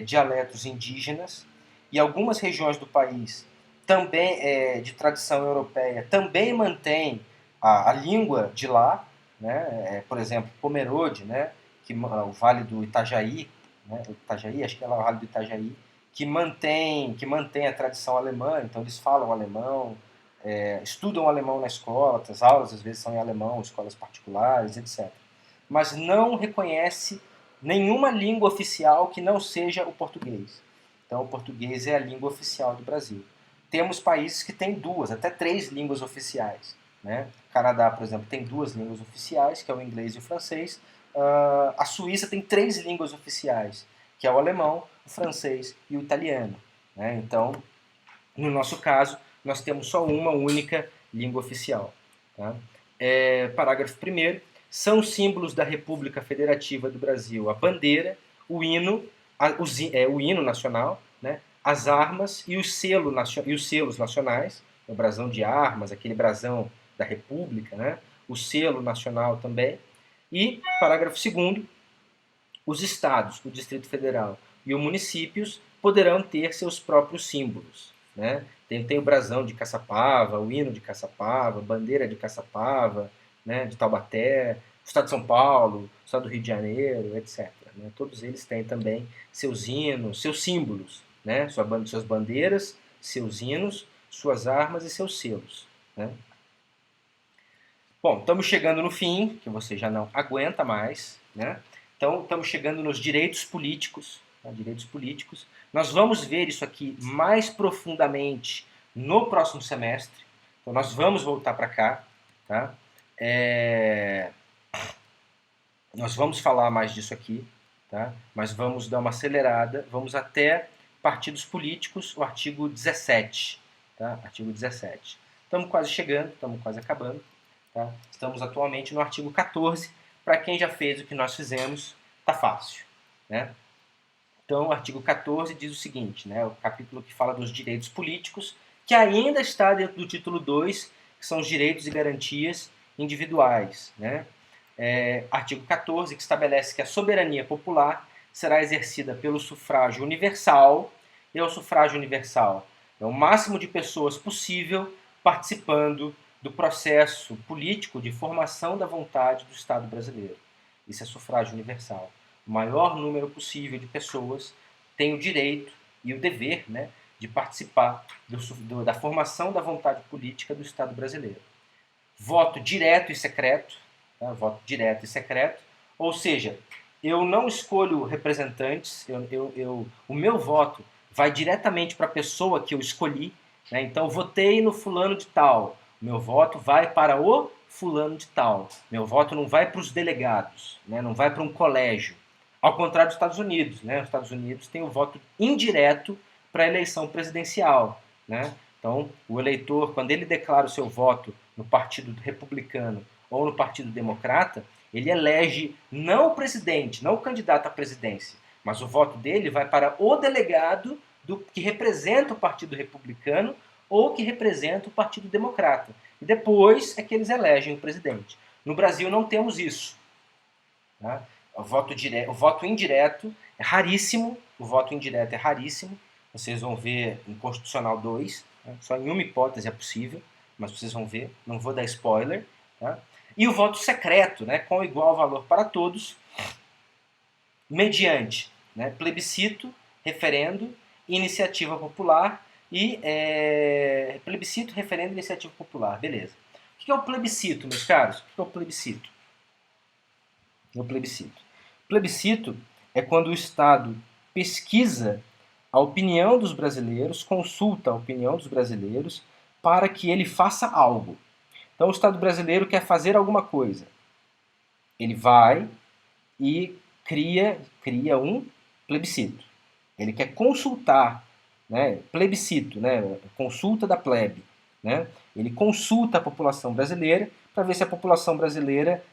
dialetos indígenas, e algumas regiões do país, também de tradição europeia, também mantêm a língua de lá, né? Por exemplo, Pomerode, né? O Vale do Itajaí, né? Acho que é lá o Vale do Itajaí, que mantém a tradição alemã, então eles falam alemão, estudam alemão na escola, as aulas às vezes são em alemão, escolas particulares, etc. Mas não reconhece nenhuma língua oficial que não seja o português. Então o português é a língua oficial do Brasil. Temos países que têm 2, até 3 línguas oficiais. Né? O Canadá, por exemplo, tem 2 línguas oficiais, que é o inglês e o francês. A Suíça tem 3 línguas oficiais, que é o alemão, o francês e o italiano. Né? Então, no nosso caso, nós temos só uma única língua oficial. Tá? Parágrafo 1º. São símbolos da República Federativa do Brasil a bandeira, o hino nacional, né? As armas e os selos nacionais, o brasão de armas, aquele brasão da República, né? O selo nacional também. E, parágrafo 2º, os estados, o Distrito Federal e os municípios poderão ter seus próprios símbolos. Né? Tem o brasão de Caçapava, o hino de Caçapava, bandeira de Caçapava, né, de Taubaté, o Estado de São Paulo, o Estado do Rio de Janeiro, etc. Né? Todos eles têm também seus hinos, seus símbolos, né? Suas bandeiras, seus hinos, suas armas e seus selos. Né? Bom, estamos chegando no fim, que você já não aguenta mais. Né? Então, estamos chegando nos direitos políticos. Tá? Direitos políticos. Nós vamos ver isso aqui mais profundamente no próximo semestre. Então, nós vamos voltar para cá. Tá? Nós vamos falar mais disso aqui, tá? Mas vamos dar uma acelerada, vamos até partidos políticos, o artigo 17. Tá? Artigo 17. Estamos quase chegando, estamos quase acabando. Tá? Estamos atualmente no artigo 14. Para quem já fez o que nós fizemos, tá fácil. Né? Então, o artigo 14 diz o seguinte, né? O capítulo que fala dos direitos políticos, que ainda está dentro do título 2, que são os direitos e garantias individuais. Né? Artigo 14, que estabelece que a soberania popular será exercida pelo sufrágio universal, e o sufrágio universal é o máximo de pessoas possível participando do processo político de formação da vontade do Estado brasileiro. Isso é sufrágio universal. O maior número possível de pessoas tem o direito e o dever, né, de participar da formação da vontade política do Estado brasileiro. Voto direto e secreto, tá? Voto direto e secreto, ou seja, eu não escolho representantes, o meu voto vai diretamente para a pessoa que eu escolhi, né? Então, votei no fulano de tal, meu voto vai para o fulano de tal, meu voto não vai para os delegados, né? Não vai para um colégio, ao contrário dos Estados Unidos, né? Os Estados Unidos têm o voto indireto para a eleição presidencial, né? Então, o eleitor, quando ele declara o seu voto no Partido Republicano ou no Partido Democrata, ele elege não o presidente, não o candidato à presidência, mas o voto dele vai para o delegado que representa o Partido Republicano ou que representa o Partido Democrata. E depois é que eles elegem o presidente. No Brasil não temos isso. Tá? O voto indireto é raríssimo, o voto indireto é raríssimo. Vocês vão ver em Constitucional 2, né? Só em uma hipótese é possível, mas vocês vão ver, não vou dar spoiler. Tá? E o voto secreto, né, com igual valor para todos, mediante, né, plebiscito, referendo, iniciativa popular e plebiscito, referendo, iniciativa popular. Beleza. O que é o plebiscito, meus caros? O que é o plebiscito? O plebiscito. Plebiscito é quando o Estado pesquisa a opinião dos brasileiros, consulta a opinião dos brasileiros para que ele faça algo. Então o Estado brasileiro quer fazer alguma coisa. Ele vai e cria um plebiscito. Ele quer consultar, né, plebiscito, né, consulta da plebe. Né? Ele consulta a população brasileira para ver se a população brasileira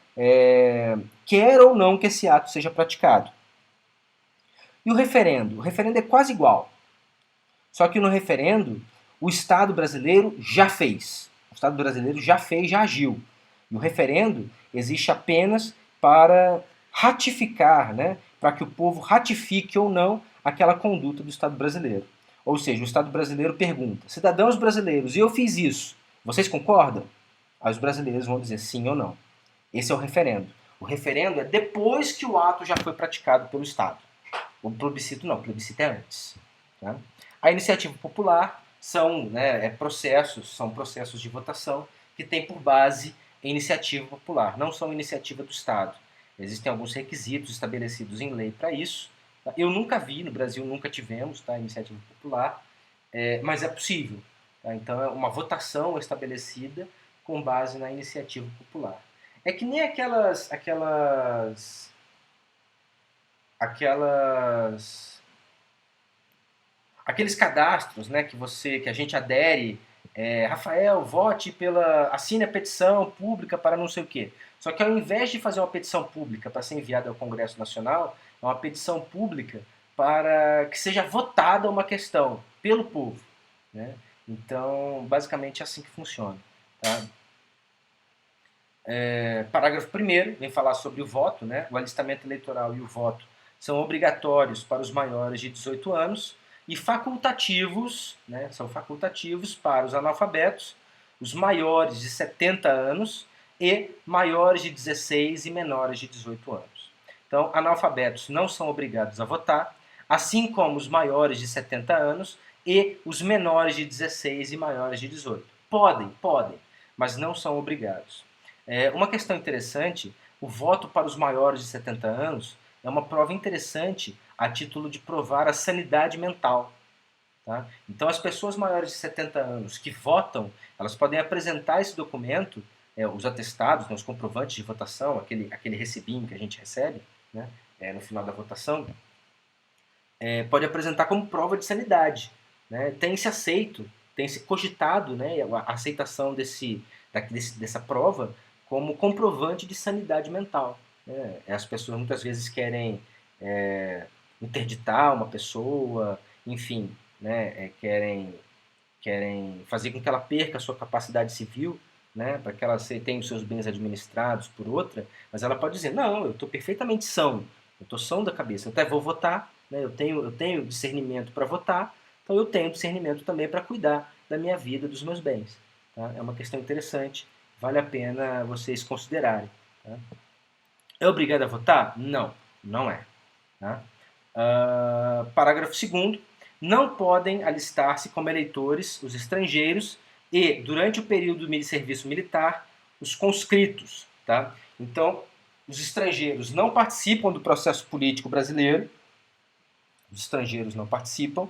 quer ou não que esse ato seja praticado. E o referendo? O referendo é quase igual. Só que no referendo, o Estado brasileiro já fez. O Estado brasileiro já fez, já agiu. E o referendo existe apenas para ratificar, né, para que o povo ratifique ou não aquela conduta do Estado brasileiro. Ou seja, o Estado brasileiro pergunta: cidadãos brasileiros, e eu fiz isso, vocês concordam? Aí os brasileiros vão dizer sim ou não. Esse é o referendo. O referendo é depois que o ato já foi praticado pelo Estado. O plebiscito não, o plebiscito é antes. Tá? A iniciativa popular são processos de votação que têm por base a iniciativa popular, não são iniciativa do Estado. Existem alguns requisitos estabelecidos em lei para isso. Tá? Eu nunca vi, no Brasil nunca tivemos, tá, iniciativa popular, mas é possível. Tá? Então é uma votação estabelecida com base na iniciativa popular. É que nem aquelas aqueles cadastros, né, que a gente adere, Rafael, assine a petição pública para não sei o quê. Só que ao invés de fazer uma petição pública para ser enviada ao Congresso Nacional, é uma petição pública para que seja votada uma questão pelo povo. Né? Então, basicamente é assim que funciona. Tá? Parágrafo 1º vem falar sobre o voto. Né? O alistamento eleitoral e o voto são obrigatórios para os maiores de 18 anos e facultativos, né, são facultativos para os analfabetos, os maiores de 70 anos e maiores de 16 e menores de 18 anos. Então, analfabetos não são obrigados a votar, assim como os maiores de 70 anos e os menores de 16 e maiores de 18. Podem, mas não são obrigados. Uma questão interessante, o voto para os maiores de 70 anos é uma prova interessante a título de provar a sanidade mental. Tá? Então, as pessoas maiores de 70 anos que votam, elas podem apresentar esse documento os atestados, né, os comprovantes de votação, aquele recibinho que a gente recebe, né, no final da votação, pode apresentar como prova de sanidade. Né? Tem-se aceito, tem-se cogitado, né, a aceitação dessa prova como comprovante de sanidade mental. Né? As pessoas muitas vezes querem interditar uma pessoa, enfim, né, querem fazer com que ela perca a sua capacidade civil, né, para que ela tenha os seus bens administrados por outra, mas ela pode dizer, não, eu estou perfeitamente são, eu estou são da cabeça, eu até vou votar, né, eu tenho discernimento para votar, então eu tenho discernimento também para cuidar da minha vida, dos meus bens. Tá? É uma questão interessante, vale a pena vocês considerarem. Tá? É obrigado a votar? Não, não é. Tá? Parágrafo 2º. Não podem alistar-se como eleitores os estrangeiros e, durante o período de serviço militar, os conscritos. Tá? Então, os estrangeiros não participam do processo político brasileiro, os estrangeiros não participam,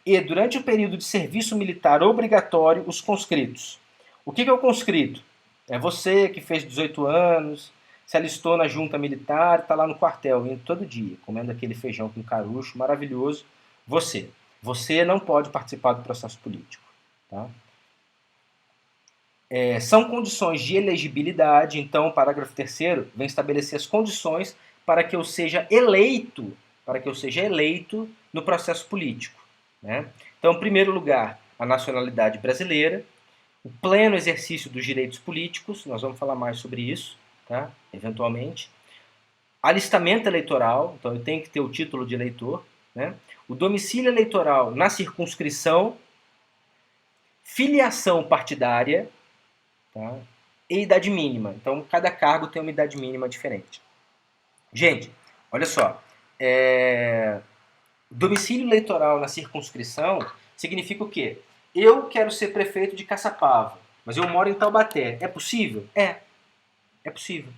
e, durante o período de serviço militar obrigatório, os conscritos. O que é o conscrito? É você que fez 18 anos, se alistou na junta militar, está lá no quartel, indo todo dia, comendo aquele feijão com carucho maravilhoso. Você não pode participar do processo político. Tá? São condições de elegibilidade, então o parágrafo 3º vem estabelecer as condições para que eu seja eleito, no processo político. Né? Então, em primeiro lugar, a nacionalidade brasileira, o pleno exercício dos direitos políticos, nós vamos falar mais sobre isso, tá? Eventualmente. Alistamento eleitoral, então eu tenho que ter o título de eleitor, né? O domicílio eleitoral na circunscrição, filiação partidária, tá? E idade mínima. Então, cada cargo tem uma idade mínima diferente. Gente, olha só. Domicílio eleitoral na circunscrição significa o quê? Eu quero ser prefeito de Caçapava, mas eu moro em Taubaté. É possível? É possível.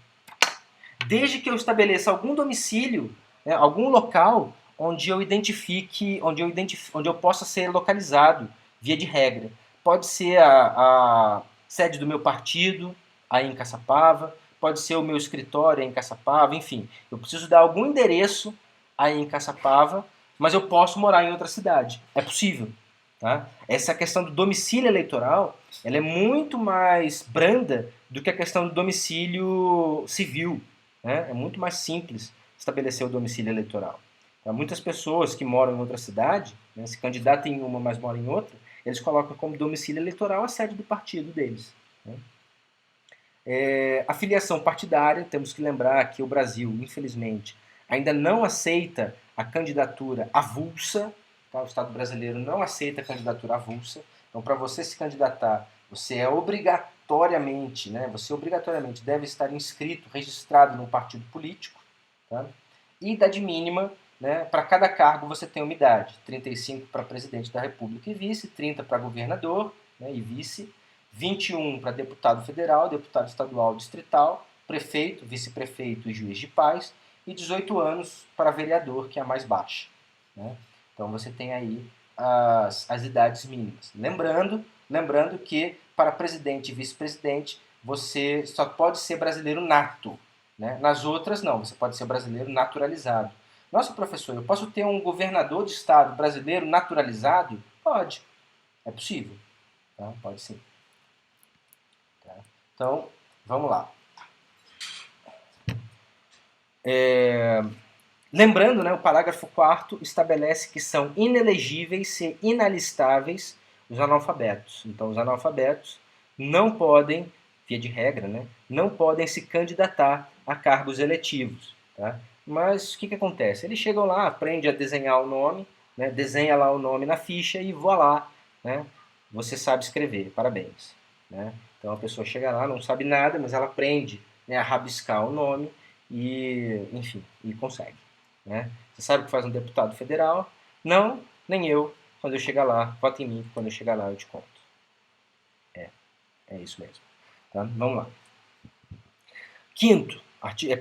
Desde que eu estabeleça algum domicílio, né, algum local onde eu identifique, onde eu possa ser localizado, via de regra. Pode ser a sede do meu partido, aí em Caçapava, pode ser o meu escritório aí em Caçapava, enfim. Eu preciso dar algum endereço aí em Caçapava, mas eu posso morar em outra cidade. É possível. Tá? Essa questão do domicílio eleitoral, ela é muito mais branda do que a questão do domicílio civil. Né? É muito mais simples estabelecer o domicílio eleitoral. Tá? Muitas pessoas que moram em outra cidade, né, se candidatam em uma, mas moram em outra, eles colocam como domicílio eleitoral a sede do partido deles. Né? A filiação partidária, temos que lembrar que o Brasil, infelizmente, ainda não aceita a candidatura avulsa. Tá? O Estado brasileiro não aceita a candidatura avulsa. Então, para você se candidatar, você obrigatoriamente deve estar inscrito, registrado num partido político. Tá? E idade mínima, né, para cada cargo você tem uma idade. 35 para presidente da República e vice, 30 para governador, né, e vice, 21 para deputado federal, deputado estadual distrital, prefeito, vice-prefeito e juiz de paz, e 18 anos para vereador, que é a mais baixa. Né? Então você tem aí as idades mínimas. Lembrando que para presidente e vice-presidente você só pode ser brasileiro nato. Né? Nas outras, não, você pode ser brasileiro naturalizado. Nossa, professor, eu posso ter um governador de estado brasileiro naturalizado? Pode. É possível. Tá? Pode sim. Tá? Então, vamos lá. Lembrando, né, o parágrafo 4º estabelece que são inelegíveis e inalistáveis os analfabetos. Então, os analfabetos não podem, via de regra, né, não podem se candidatar a cargos eletivos. Tá? Mas o que acontece? Eles chegam lá, aprendem a desenhar o nome, né, desenha lá o nome na ficha e voilá, né, você sabe escrever, parabéns. Né? Então a pessoa chega lá, não sabe nada, mas ela aprende, né, a rabiscar o nome e, enfim, e consegue. Né? Você sabe o que faz um deputado federal? Não, nem eu. Quando eu chegar lá, vota em mim, quando eu chegar lá eu te conto. É isso mesmo. Tá? Vamos lá.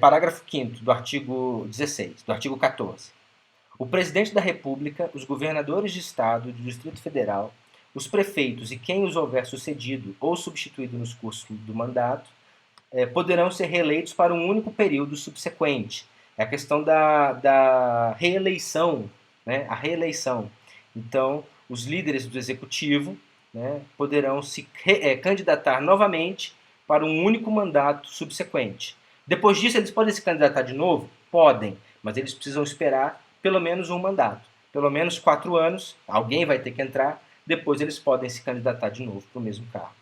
Parágrafo 5º do artigo 16, do artigo 14. O presidente da República, os governadores de Estado e do Distrito Federal, os prefeitos e quem os houver sucedido ou substituído nos cursos do mandato, poderão ser reeleitos para um único período subsequente. É a questão da reeleição, né? A reeleição. Então, os líderes do executivo, né, poderão se candidatar novamente para um único mandato subsequente. Depois disso, eles podem se candidatar de novo? Podem, mas eles precisam esperar pelo menos um mandato. Pelo menos 4 anos, alguém vai ter que entrar, depois eles podem se candidatar de novo para o mesmo cargo.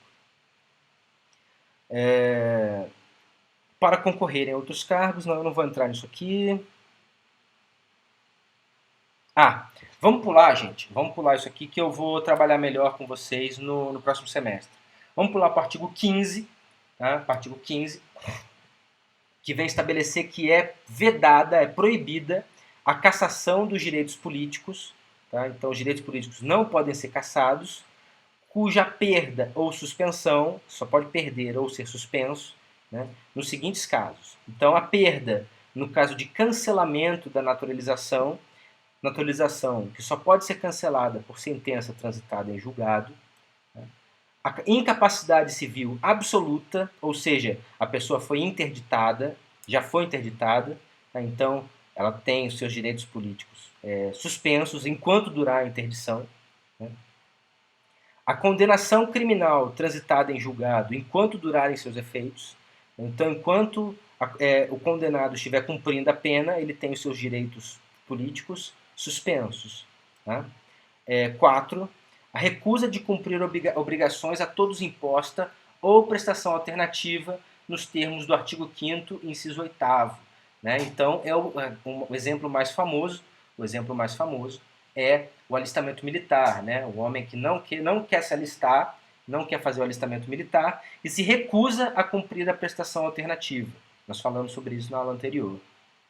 Para concorrerem a outros cargos, não, eu não vou entrar nisso aqui. Vamos pular, gente. Vamos pular isso aqui que eu vou trabalhar melhor com vocês no próximo semestre. Vamos pular para o artigo 15, tá? Artigo 15, que vem estabelecer que é vedada, é proibida a cassação dos direitos políticos. Tá? Então, os direitos políticos não podem ser cassados, cuja perda ou suspensão, só pode perder ou ser suspenso, né, nos seguintes casos. Então, a perda no caso de cancelamento da naturalização que só pode ser cancelada por sentença transitada em julgado. Né? A incapacidade civil absoluta, ou seja, a pessoa foi interditada, já foi interditada, tá? Então ela tem os seus direitos políticos suspensos enquanto durar a interdição. Né? A condenação criminal transitada em julgado enquanto durarem seus efeitos. Então, enquanto o condenado estiver cumprindo a pena, ele tem os seus direitos políticos suspensos. Tá? 4. A recusa de cumprir obrigações a todos imposta ou prestação alternativa nos termos do artigo 5º, inciso 8º. Né? Então, o exemplo mais famoso é o alistamento militar. Né? O homem que não quer se alistar, não quer fazer o alistamento militar e se recusa a cumprir a prestação alternativa. Nós falamos sobre isso na aula anterior.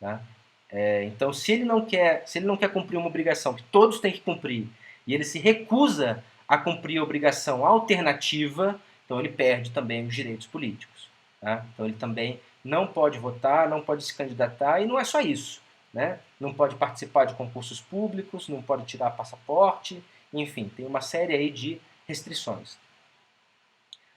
Tá? Então, se ele não quer cumprir uma obrigação que todos têm que cumprir e ele se recusa a cumprir a obrigação alternativa, então ele perde também os direitos políticos. Tá? Então ele também não pode votar, não pode se candidatar e não é só isso. Né? Não pode participar de concursos públicos, não pode tirar passaporte, enfim, tem uma série aí de restrições.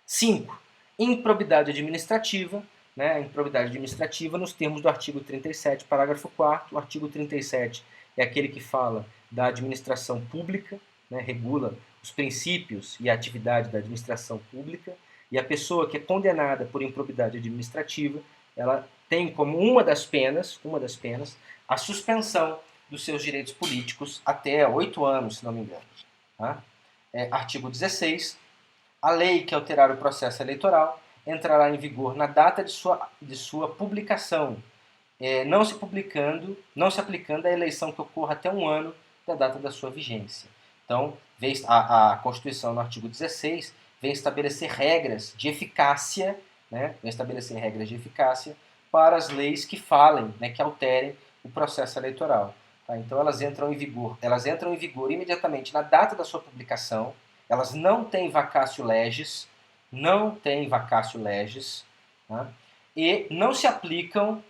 5. Improbidade administrativa. Né, a improbidade administrativa nos termos do artigo 37, parágrafo 4º. O artigo 37 é aquele que fala da administração pública, né, regula os princípios e a atividade da administração pública, e a pessoa que é condenada por improbidade administrativa, ela tem como uma das penas a suspensão dos seus direitos políticos até 8 anos, se não me engano. Tá? Artigo 16. A lei que alterar o processo eleitoral entrará em vigor na data de sua publicação, não se aplicando a eleição que ocorra até 1 ano da data da sua vigência. Então, a Constituição, no artigo 16, vem estabelecer regras de eficácia, né, para as leis que falem, né, que alterem o processo eleitoral. Tá? Então, elas entram em vigor imediatamente na data da sua publicação, elas não têm vacatio legis, tá? E não se aplicam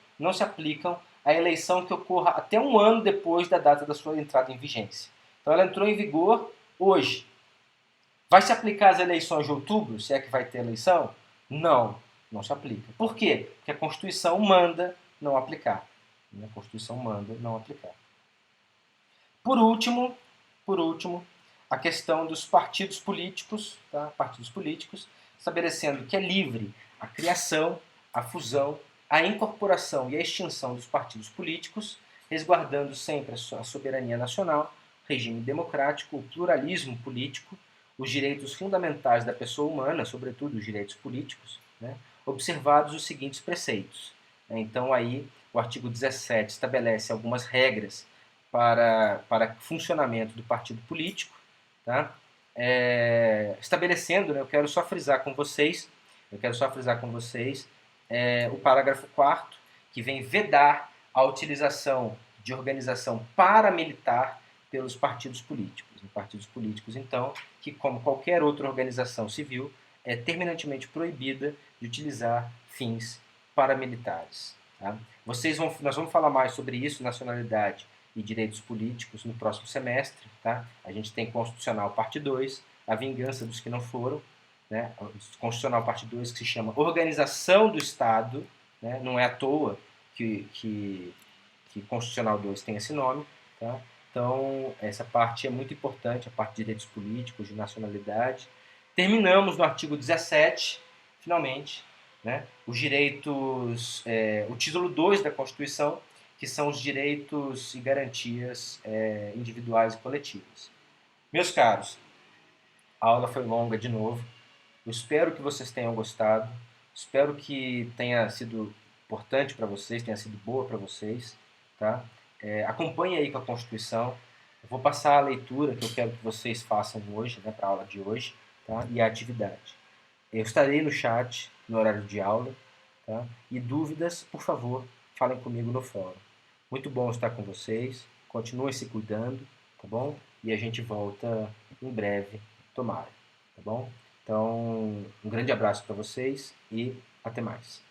à eleição que ocorra até 1 ano depois da data da sua entrada em vigência. Então ela entrou em vigor hoje. Vai se aplicar às eleições de outubro, se é que vai ter eleição? Não se aplica. Por quê? Porque a Constituição manda não aplicar. A Constituição manda não aplicar. Por último, a questão dos partidos políticos, tá? Partidos políticos, estabelecendo que é livre a criação, a fusão, a incorporação e a extinção dos partidos políticos, resguardando sempre a soberania nacional, regime democrático, o pluralismo político, os direitos fundamentais da pessoa humana, sobretudo os direitos políticos, né? Observados os seguintes preceitos. Então aí o artigo 17 estabelece algumas regras para funcionamento do partido político, tá? Estabelecendo, né, eu quero só frisar com vocês o parágrafo 4º, que vem vedar a utilização de organização paramilitar pelos partidos políticos. Partidos políticos, então, que como qualquer outra organização civil, é terminantemente proibida de utilizar fins paramilitares. Tá? Nós vamos falar mais sobre isso, nacionalidade e direitos políticos, no próximo semestre. Tá? A gente tem Constitucional parte 2, a vingança dos que não foram. né? Constitucional parte 2, que se chama Organização do Estado, né? Não é à toa que Constitucional 2 tem esse nome, tá? Então, essa parte é muito importante, a parte de direitos políticos, de nacionalidade. Terminamos no artigo 17, finalmente, né? Os direitos, o título 2 da Constituição, que são os direitos e garantias individuais e coletivas. Meus caros, a aula foi longa de novo. Eu espero que vocês tenham gostado. Espero que tenha sido importante para vocês, tenha sido boa para vocês. Tá? Acompanhe aí com a Constituição. Eu vou passar a leitura que eu quero que vocês façam hoje, né, para a aula de hoje, tá? E a atividade. Eu estarei no chat no horário de aula. Tá? E dúvidas, por favor, falem comigo no fórum. Muito bom estar com vocês. Continuem se cuidando, tá bom? E a gente volta em breve, tomara, tá bom? Então, um grande abraço para vocês e até mais.